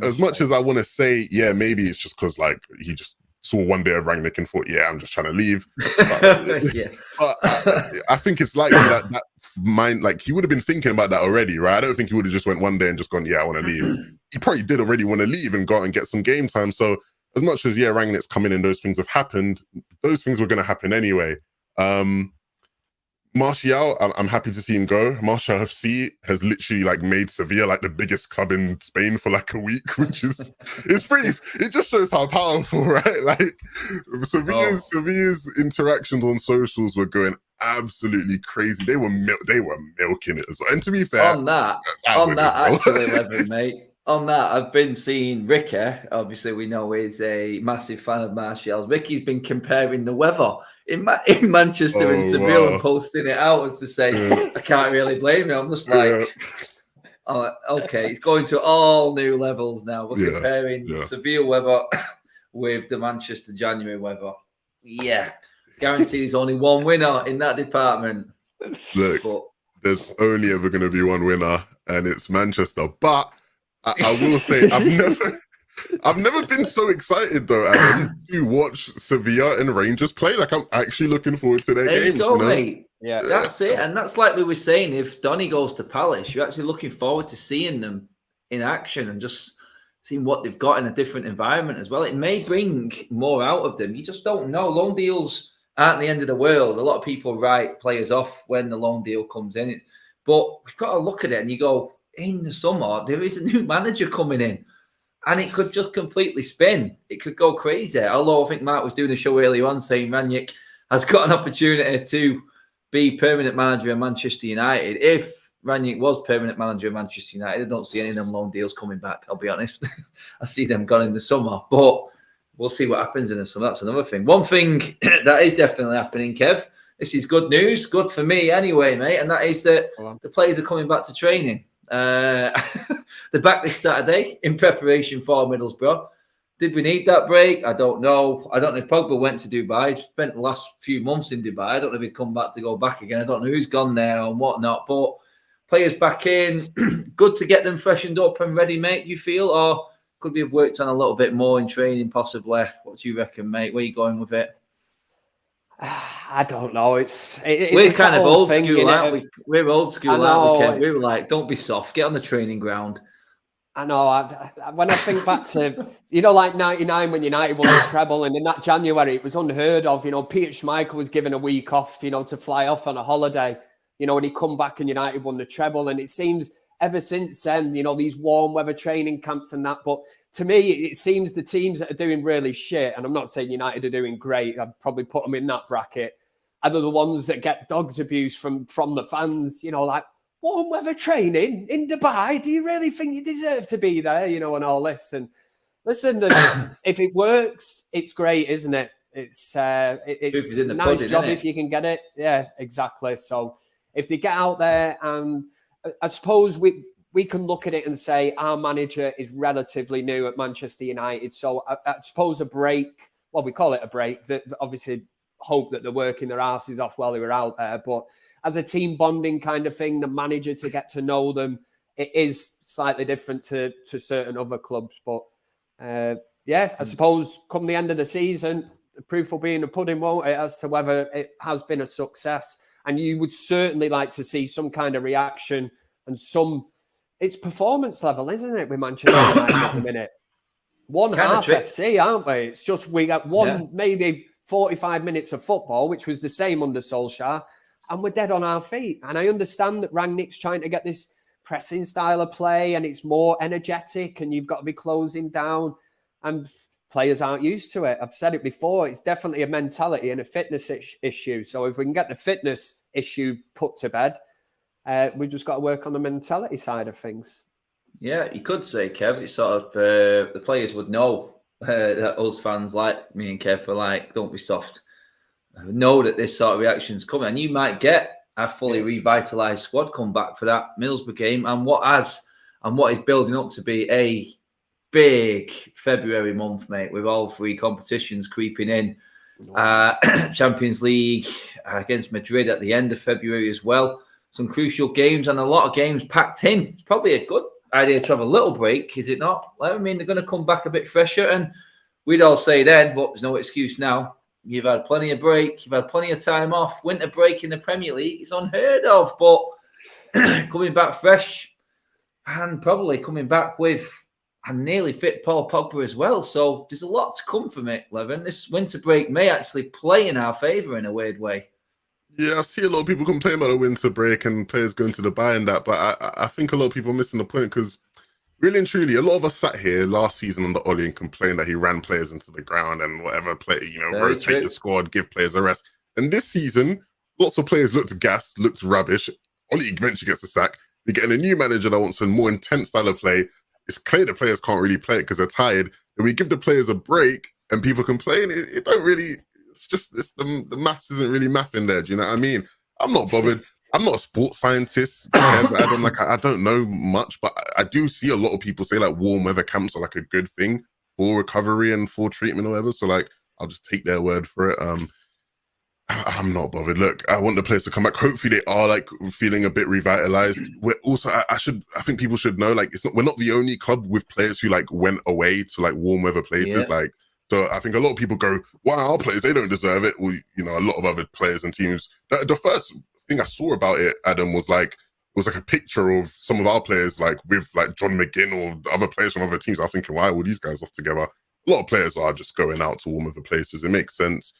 as much as I want to say, yeah, maybe it's just because like he just saw one day of Rangnick and thought, yeah, I'm just trying to leave. But I think it's likely that mind, like he would have been thinking about that already, right? I don't think he would have just went one day and just gone, yeah, I want to leave. He probably did already want to leave and go out and get some game time. So as much as, yeah, Rangnick's come in and those things have happened, those things were going to happen anyway. Martial, I'm happy to see him go. Martial FC has literally like made Sevilla like the biggest club in Spain for like a week, which is it's pretty. It just shows how powerful, right? Like Sevilla's interactions on socials were going absolutely crazy. They were milking it as well. And to be fair, on that actually, Leven, mate. On that, I've been seeing Ricky. Obviously, we know he's a massive fan of Martial's. Ricky's been comparing the weather in Manchester and Seville and posting it out to say, I can't really blame him. I'm just like, oh, okay, it's going to all new levels now. We're comparing Seville weather with the Manchester January weather. Yeah, guarantee there's only one winner in that department. Look, there's only ever going to be one winner, and it's Manchester. But I will say, I've never been so excited though, Adam, to watch Sevilla and Rangers play. Like I'm actually looking forward to their games. You go, mate. Yeah, that's it. And that's like we were saying, if Donny goes to Palace, you're actually looking forward to seeing them in action and just seeing what they've got in a different environment as well. It may bring more out of them. You just don't know. Loan deals aren't the end of the world. A lot of people write players off when the loan deal comes in. But we've got to look at it and you go, in the summer, there is a new manager coming in and it could just completely spin. It could go crazy. Although I think Mark was doing a show earlier on saying Rangnick has got an opportunity to be permanent manager of Manchester United. If Rangnick was permanent manager of Manchester United, I don't see any of them loan deals coming back, I'll be honest. I see them gone in the summer, but we'll see what happens in the summer. That's another thing. One thing that is definitely happening, Kev, this is good news, good for me anyway, mate, and that is that the players are coming back to training. They're back this Saturday in preparation for Middlesbrough. Did we need that break? I don't know. I don't know if Pogba went to Dubai. He spent the last few months in Dubai. I don't know if he'd come back to go back again. I don't know who's gone there and whatnot. But players back in, good to get them freshened up and ready, mate, you feel? Or could we have worked on a little bit more in training, possibly? What do you reckon, mate? Where are you going with it? I don't know. We're kind of old school, aren't we? We're old school, aren't we, Kev? We were like, don't be soft. Get on the training ground. I know. When I think back to, like 99 when United won the treble, and in that January, it was unheard of. Peter Schmeichel was given a week off, to fly off on a holiday, and he come back and United won the treble. And it seems ever since then, these warm weather training camps and that. But to me, it seems the teams that are doing really shit, and I'm not saying United are doing great, I'd probably put them in that bracket, are the ones that get dogs abuse from the fans, like, warm weather training in Dubai? Do you really think you deserve to be there? And all this. And listen, if it works, it's great, isn't it? It's a nice job if you can get it. Yeah, exactly. So if they get out there, and I suppose we can look at it and say our manager is relatively new at Manchester United. So I suppose a break, well, we call it a break, that obviously hope that they're working their asses off while they were out there. But as a team bonding kind of thing, the manager to get to know them, it is slightly different to certain other clubs. But I suppose come the end of the season, the proof will be in the pudding, won't it, as to whether it has been a success. And you would certainly like to see some kind of reaction and it's performance level, isn't it, with Manchester United at the minute? One kind half FC, aren't we? It's just we got maybe 45 minutes of football, which was the same under Solskjaer, and we're dead on our feet. And I understand that Rangnick's trying to get this pressing style of play and it's more energetic and you've got to be closing down and players aren't used to it. I've said it before. It's definitely a mentality and a fitness issue. So if we can get the fitness issue put to bed, we just got to work on the mentality side of things. Yeah, you could say, Kev, it's sort of the players would know that us fans like me and Kev are like, don't be soft. Know that this sort of reaction's coming, and you might get a fully revitalised squad come back for that Middlesbrough game, and what is building up to be a big February month, mate, with all 3 competitions creeping in. Champions League against Madrid at the end of February as well. Some crucial games and a lot of games packed in. It's probably a good idea to have a little break, is it not? I mean, they're going to come back a bit fresher, and we'd all say then, but there's no excuse now. You've had plenty of break. You've had plenty of time off. Winter break in the Premier League is unheard of, but coming back fresh and probably coming back with a nearly fit Paul Pogba as well. So there's a lot to come from it, Leven. This winter break may actually play in our favour in a weird way. Yeah, I see a lot of people complain about the winter break and players going to Dubai and that, but I think a lot of people are missing the point because really and truly, a lot of us sat here last season under Ollie and complained that he ran players into the ground and whatever, rotate the squad, give players a rest. And this season, lots of players looked gassed, looked rubbish. Ollie eventually gets the sack. You're getting a new manager that wants a more intense style of play. It's clear the players can't really play it because they're tired. And we give the players a break and people complain. It don't really, the maths isn't really mathing there. Do you know what I mean? I'm not bothered. I'm not a sports scientist. I don't know much, but I do see a lot of people say like warm weather camps are like a good thing for recovery and for treatment or whatever. So like, I'll just take their word for it. I'm not bothered. Look, I want the players to come back. Hopefully they are like feeling a bit revitalized. We're also, I think people should know, like, we're not the only club with players who like went away to like warm weather places. Yeah. Like, so I think a lot of people go, wow, our players, they don't deserve it. Or, a lot of other players and teams. The first thing I saw about it, Adam, was like a picture of some of our players, like with like John McGinn or other players from other teams. I'm thinking, why are all these guys off together? A lot of players are just going out to warm weather places. It makes sense.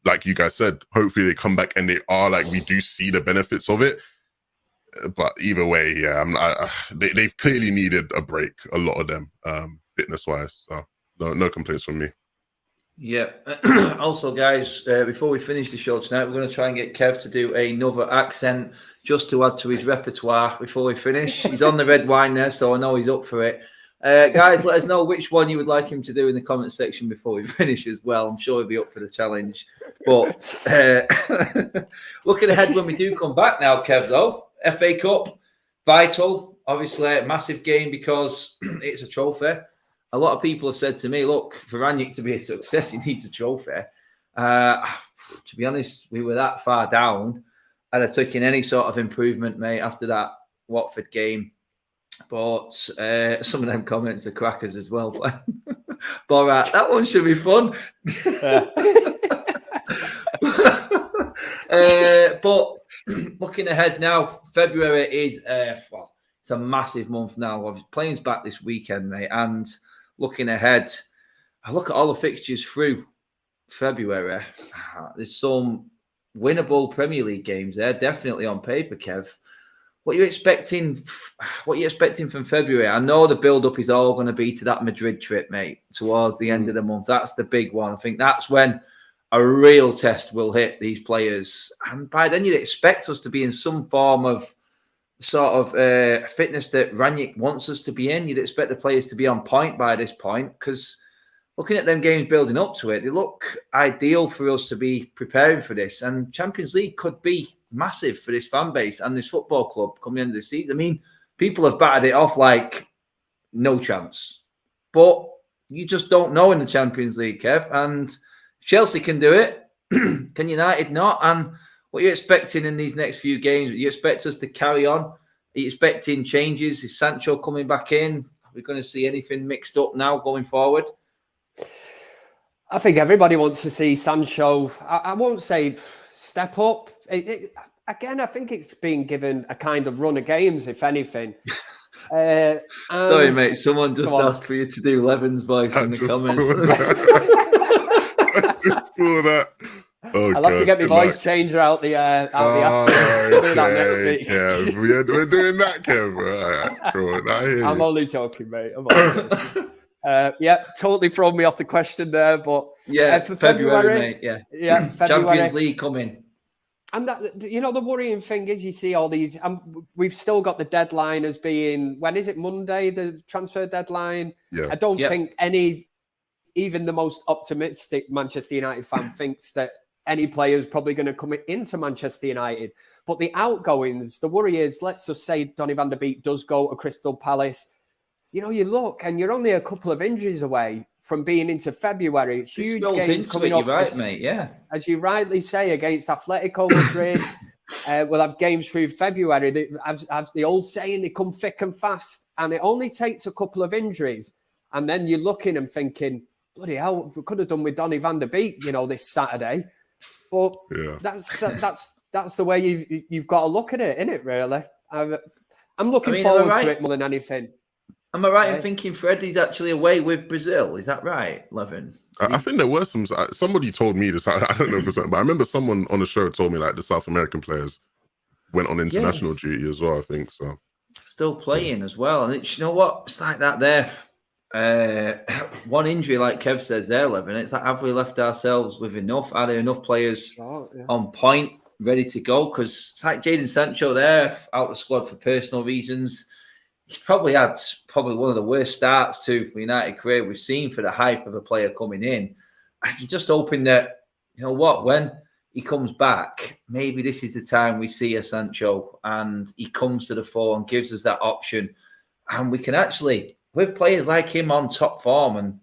Like you guys said, hopefully they come back and they are like, we do see the benefits of it. But either way, yeah, they've clearly needed a break, a lot of them, fitness wise. So no complaints from me. Yeah. Also, guys, before we finish the show tonight, we're going to try and get Kev to do another accent just to add to his repertoire before we finish. He's on the red wine there, so I know he's up for it. Guys, let us know which one you would like him to do in the comment section before we finish as well. I'm sure he'll be up for the challenge. But looking ahead when we do come back now, Kev, though, FA Cup, vital, obviously a massive game because it's a trophy. A lot of people have said to me, look, for Ranić to be a success, he needs a trophy. To be honest, we were that far down. I'd have taken any sort of improvement, mate, after that Watford game. But some of them comments are crackers as well. Borat, that one should be fun. But looking ahead now, February is it's a massive month now. Playing's back this weekend, mate. And looking ahead, I look at all the fixtures through February. There's some winnable Premier League games there, definitely on paper, Kev. What are you expecting from February? I know the build-up is all going to be to that Madrid trip, mate, towards the end of the month. That's the big one. I think that's when a real test will hit these players. And by then, you'd expect us to be in some form of sort of fitness that Ranić wants us to be in. You'd expect the players to be on point by this point because looking at them games building up to it, they look ideal for us to be preparing for this. And Champions League could be massive for this fan base and this football club coming into the season. I mean, people have battered it off like no chance. But you just don't know in the Champions League, Kev. And Chelsea can do it. Can United not? And what are you expecting in these next few games? You expect us to carry on? Are you expecting changes? Is Sancho coming back in? Are we going to see anything mixed up now going forward? I think everybody wants to see Sancho. I won't say step up. Again, I think it's been given a kind of run of games, if anything. Sorry, mate. Someone just asked for you to do Leven's voice in the comments. I just saw that. Oh, I'll have to get my voice changer out the afternoon. We'll do that next week. Yeah, we're doing that, Kev. Right, cool. I'm only joking, mate. I'm only joking. Yeah, totally thrown me off the question there, but yeah, for February, mate. Yeah, February. Champions League coming. And that, you know, the worrying thing is you see all these, we've still got the deadline as being, when is it, Monday, the transfer deadline? Yeah. I don't think even the most optimistic Manchester United fan thinks that any player is probably going to come into Manchester United. But the outgoings, the worry is, let's just say Donny van der Beek does go to Crystal Palace. You know, you look and you're only a couple of injuries away from being into February. Huge games coming up. You're right, mate. Yeah. As you rightly say, against Atletico Madrid. We'll have games through February. As the old saying, they come thick and fast. And it only takes a couple of injuries. And then you're looking and thinking, bloody hell, we could have done with Donny van der Beek, you know, this Saturday. But that's the way you've got to look at it, isn't it, really? I'm looking forward to it more than anything. Am I right in thinking Freddie's actually away with Brazil? Is that right, Leven? I think there were somebody told me this. I don't know if it's something, but I remember someone on the show told me like the South American players went on international duty as well, I think so. Still playing as well. And you know what? It's like that there. One injury, like Kev says there, Leven, it's like, have we left ourselves with enough? Are there enough players on point, ready to go? Because it's like Jadon Sancho there, out of the squad for personal reasons. He's probably had one of the worst starts to United career we've seen for the hype of a player coming in. You're just hoping that, you know what, when he comes back, maybe this is the time we see a Sancho and he comes to the fore and gives us that option. And we can actually, with players like him on top form and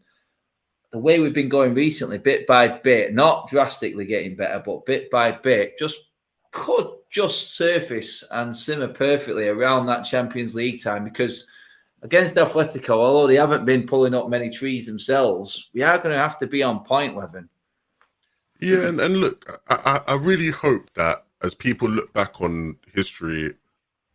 the way we've been going recently, bit by bit, not drastically getting better, but bit by bit, could just surface and simmer perfectly around that Champions League time, because against Atletico, although they haven't been pulling up many trees themselves, we are going to have to be on point, Leven. Yeah, and look, I really hope that as people look back on history,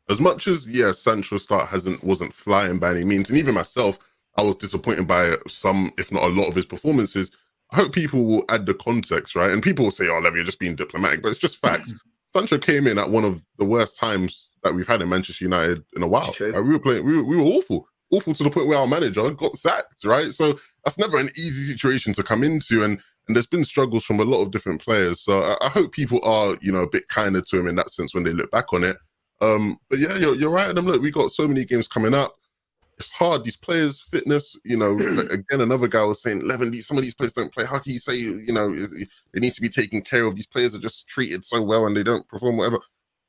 as much as, Sancho's start wasn't flying by any means, and even myself, I was disappointed by some, if not a lot of his performances. I hope people will add the context, right? And people will say, Levy, you're just being diplomatic, but it's just facts. Sancho came in at one of the worst times that we've had in Manchester United in a while. Right? We were playing, we were awful to the point where our manager got sacked, right? So that's never an easy situation to come into, and there's been struggles from a lot of different players. So I hope people are, a bit kinder to him in that sense when they look back on it. But yeah, you're right. And look, we got so many games coming up. It's hard. These players' fitness, again, another guy was saying, Leven, some of these players don't play. How can you say, they need to be taken care of? These players are just treated so well and they don't perform, whatever.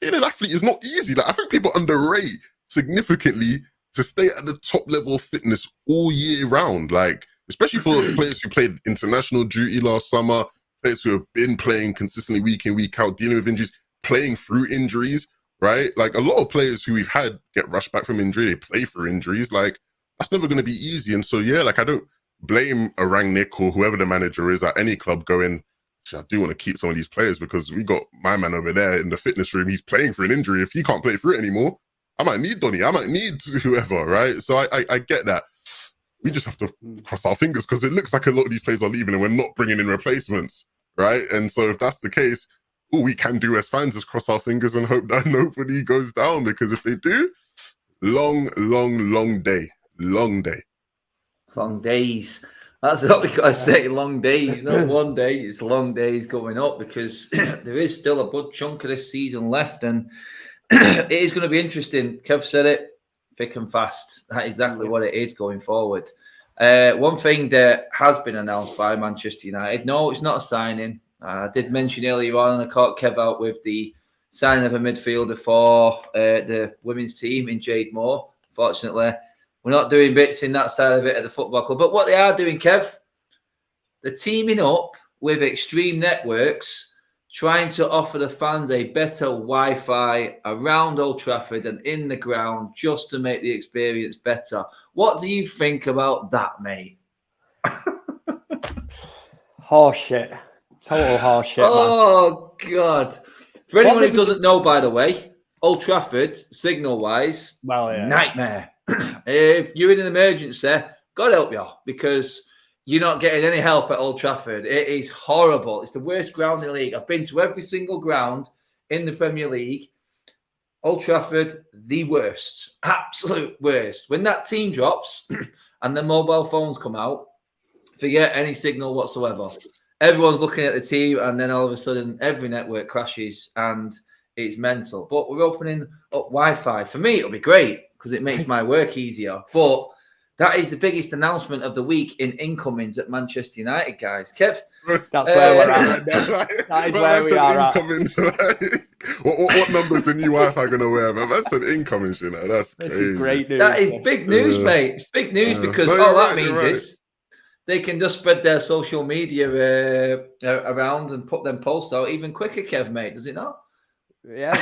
Being an athlete is not easy. Like, I think people underrate significantly to stay at the top level of fitness all year round. Like, especially for players who played international duty last summer, players who have been playing consistently week in, week out, dealing with injuries, playing through injuries. Right? Like, a lot of players who we've had get rushed back from injury, they play through injuries. Like, that's never going to be easy. And so, I don't blame Rangnick or whoever the manager is at any club going, I do want to keep some of these players because we got my man over there in the fitness room. He's playing for an injury. If he can't play through it anymore, I might need Donny. I might need whoever, right? So I get that. We just have to cross our fingers because it looks like a lot of these players are leaving and we're not bringing in replacements, right? And so if that's the case, all we can do as fans is cross our fingers and hope that nobody goes down, because if they do, long day. Long days. That's what we got to say, long days. Not one day, it's long days going up, because there is still a good chunk of this season left, and it is going to be interesting. Kev said it, thick and fast. That's exactly what it is going forward. One thing that has been announced by Manchester United, no, it's not a signing. I did mention earlier on, and I caught Kev out with the signing of a midfielder for the women's team in Jade Moore. Fortunately, we're not doing bits in that side of it at the football club. But what they are doing, Kev, they're teaming up with Extreme Networks, trying to offer the fans a better Wi-Fi around Old Trafford and in the ground, just to make the experience better. What do you think about that, mate? Horseshit. Total horseshit, Oh, man. God. For anyone who doesn't know, by the way, Old Trafford, signal-wise, nightmare. If you're in an emergency, God help you, because you're not getting any help at Old Trafford. It is horrible. It's the worst ground in the league. I've been to every single ground in the Premier League. Old Trafford, the worst. Absolute worst. When that team drops and the mobile phones come out, forget any signal whatsoever. everyone's looking at the team, and then all of a sudden, every network crashes, and it's mental. But we're opening up Wi-Fi. For me, it'll be great because it makes my work easier. But that is the biggest announcement of the week in incomings at Manchester United, guys. Kev? That's where we're at. That is where we are at. What number's the new Wi-Fi going to wear, man? That's an incoming, you know. That's This crazy. is great news. That is big news, mate. It's big news because all that means is they can just spread their social media around and put them posts out even quicker, Kev, mate. Does it not? Yeah.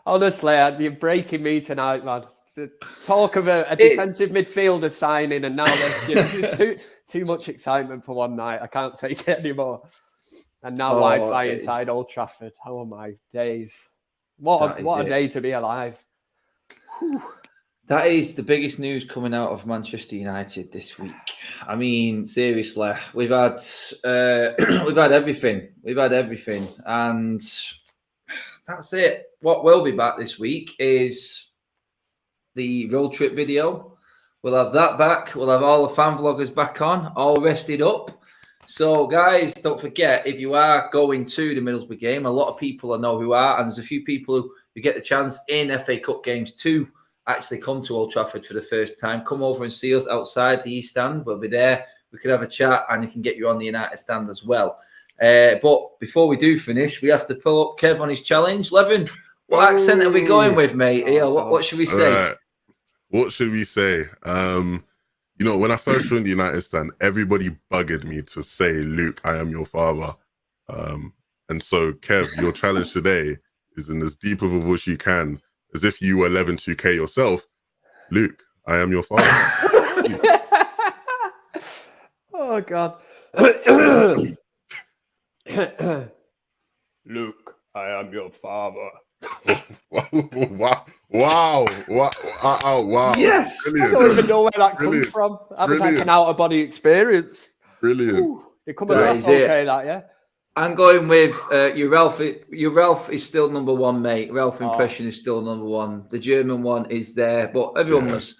Honestly, you're breaking me tonight, man. The talk of a defensive midfielder signing, and now there's too much excitement for one night. I can't take it anymore. And now Wi-Fi inside Old Trafford. Oh my days! What a day to be alive. Whew. That is the biggest news coming out of Manchester United this week. I mean, seriously, we've had everything. We've had everything, and that's it. What will be back this week is the road trip video. We'll have that back. We'll have all the fan vloggers back on, all rested up. So, guys, don't forget, if you are going to the Middlesbrough game, a lot of people I know who are, and there's a few people who get the chance in FA Cup games to actually come to Old Trafford for the first time. Come over and see us outside the East Stand. We'll be there. We can have a chat, and you can get you on the United Stand as well. But before we do finish, we have to pull up Kev on his challenge. Leven, what accent are we going with, mate? What should we say? Right. What should we say? When I first joined the United Stand, everybody buggered me to say, Luke, I am your father. And so, Kev, your challenge today is in as deep of a voice you can, as if you were 11-2K yourself. Luke, I am your father. Oh, God. Luke, I am your father. Wow. Yes. Brilliant. I don't even know where that comes from. That was like an out-of-body experience. Brilliant. Ooh, you come across okay, that, yeah? I'm going with your Ralph. Your Ralph is still number one, mate. Ralph impression is still number one. The German one is there, but everyone's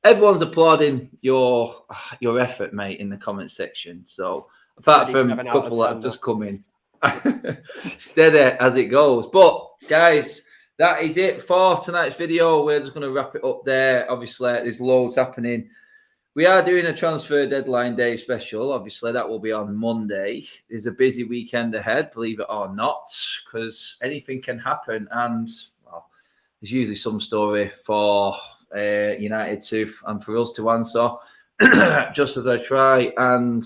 applauding your effort, mate, in the comment section. So apart from a couple that have just come in, steady as it goes. But guys, that is it for tonight's video. We're just going to wrap it up there. Obviously, there's loads happening. We are doing a transfer deadline day special. Obviously, that will be on Monday. There's a busy weekend ahead, believe it or not, because anything can happen. And there's usually some story for United to and for us to answer. Just as I try and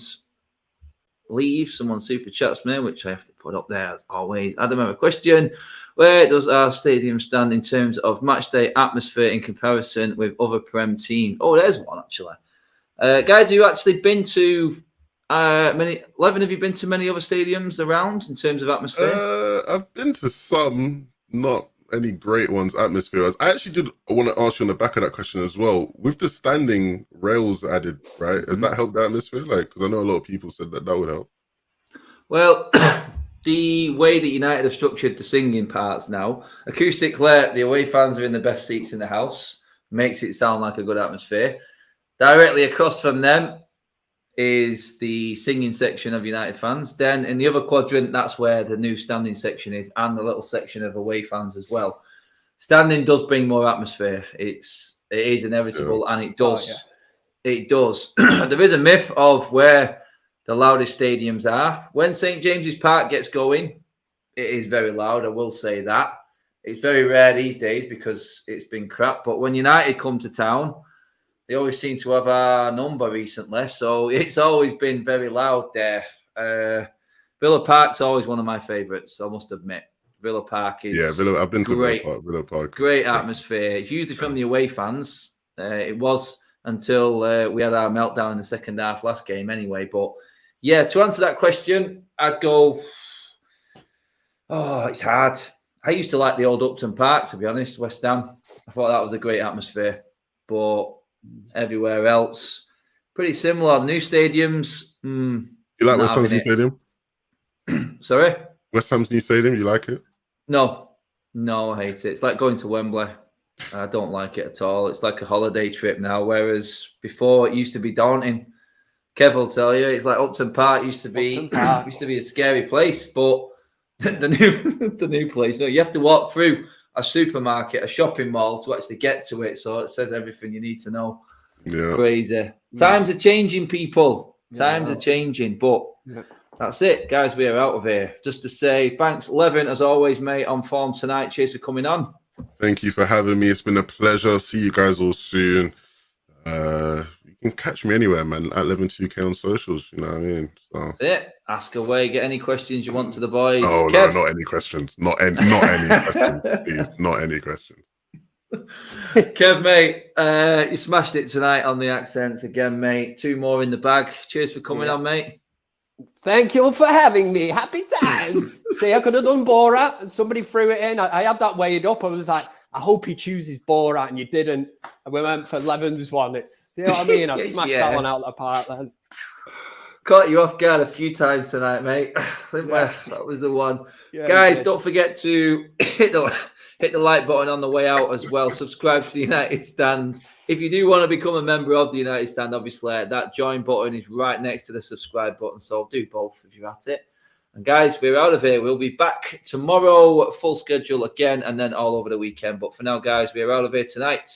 leave, someone super chats me, which I have to put up there as always. Adam, I have a question. Where does our stadium stand in terms of match day atmosphere in comparison with other Prem teams? Oh, there's one actually. Guys, have you actually been to many? Leven, have you been to many other stadiums around in terms of atmosphere? I've been to some, not any great ones atmosphere-wise. I actually did want to ask you on the back of that question as well. With the standing rails added, right? Has that helped the atmosphere? Because I know a lot of people said that would help. Well, the way that United have structured the singing parts now, acoustically, the away fans are in the best seats in the house. Makes it sound like a good atmosphere. Directly across from them is the singing section of United fans. Then in the other quadrant, that's where the new standing section is, and the little section of away fans as well. Standing does bring more atmosphere. It is inevitable, and it does. Oh, yeah. It does. There is a myth of where the loudest stadiums are. When St. James's Park gets going, it is very loud. I will say that. It's very rare these days because it's been crap. But when United come to town, they always seem to have a number recently, so it's always been very loud there. Villa Park's always one of my favourites, I must admit. Villa Park is I've been to great, Villa Park. Great atmosphere. It's usually from the away fans. It was until we had our meltdown in the second half last game anyway. But yeah, to answer that question, I'd go, it's hard. I used to like the old Upton Park, to be honest, West Ham. I thought that was a great atmosphere. But everywhere else, pretty similar. New stadiums. You like West Ham's new stadium? Sorry? West Ham's new stadium, you like it? No, I hate it. It's like going to Wembley. I don't like it at all. It's like a holiday trip now, whereas before it used to be daunting. Kev will tell you, it's like Upton Park used to be a scary place, but the new place. So you have to walk through a supermarket, a shopping mall to actually get to it. So it says everything you need to know. Yeah. Crazy. Times are changing, people. Times are changing, but that's it, guys. We are out of here. Just to say thanks, Leven, as always, mate, on form tonight. Cheers for coming on. Thank you for having me. It's been a pleasure. See you guys all soon. You can catch me anywhere, man, at Leven2K on socials. You know what I mean? So. That's it. Ask away. Get any questions you want to the boys. No, Kev? not any questions. Not any questions, please. Not any questions. Kev, mate, you smashed it tonight on the accents again, mate. 2 more in the bag. Cheers for coming on, mate. Thank you for having me. Happy times. See, I could have done Borat and somebody threw it in. I had that weighed up. I was like, I hope he chooses Borat, and you didn't. And we went for Leven's one. See what I mean? I smashed that one out of the park then. Caught you off guard a few times tonight, mate. That was the one. Yeah, guys, don't forget to hit the like button on the way out as well. Subscribe to the United Stand. If you do want to become a member of the United Stand, obviously, that join button is right next to the subscribe button. So do both if you're at it. And guys, we're out of here. We'll be back tomorrow, full schedule again, and then all over the weekend. But for now, guys, we're out of here tonight.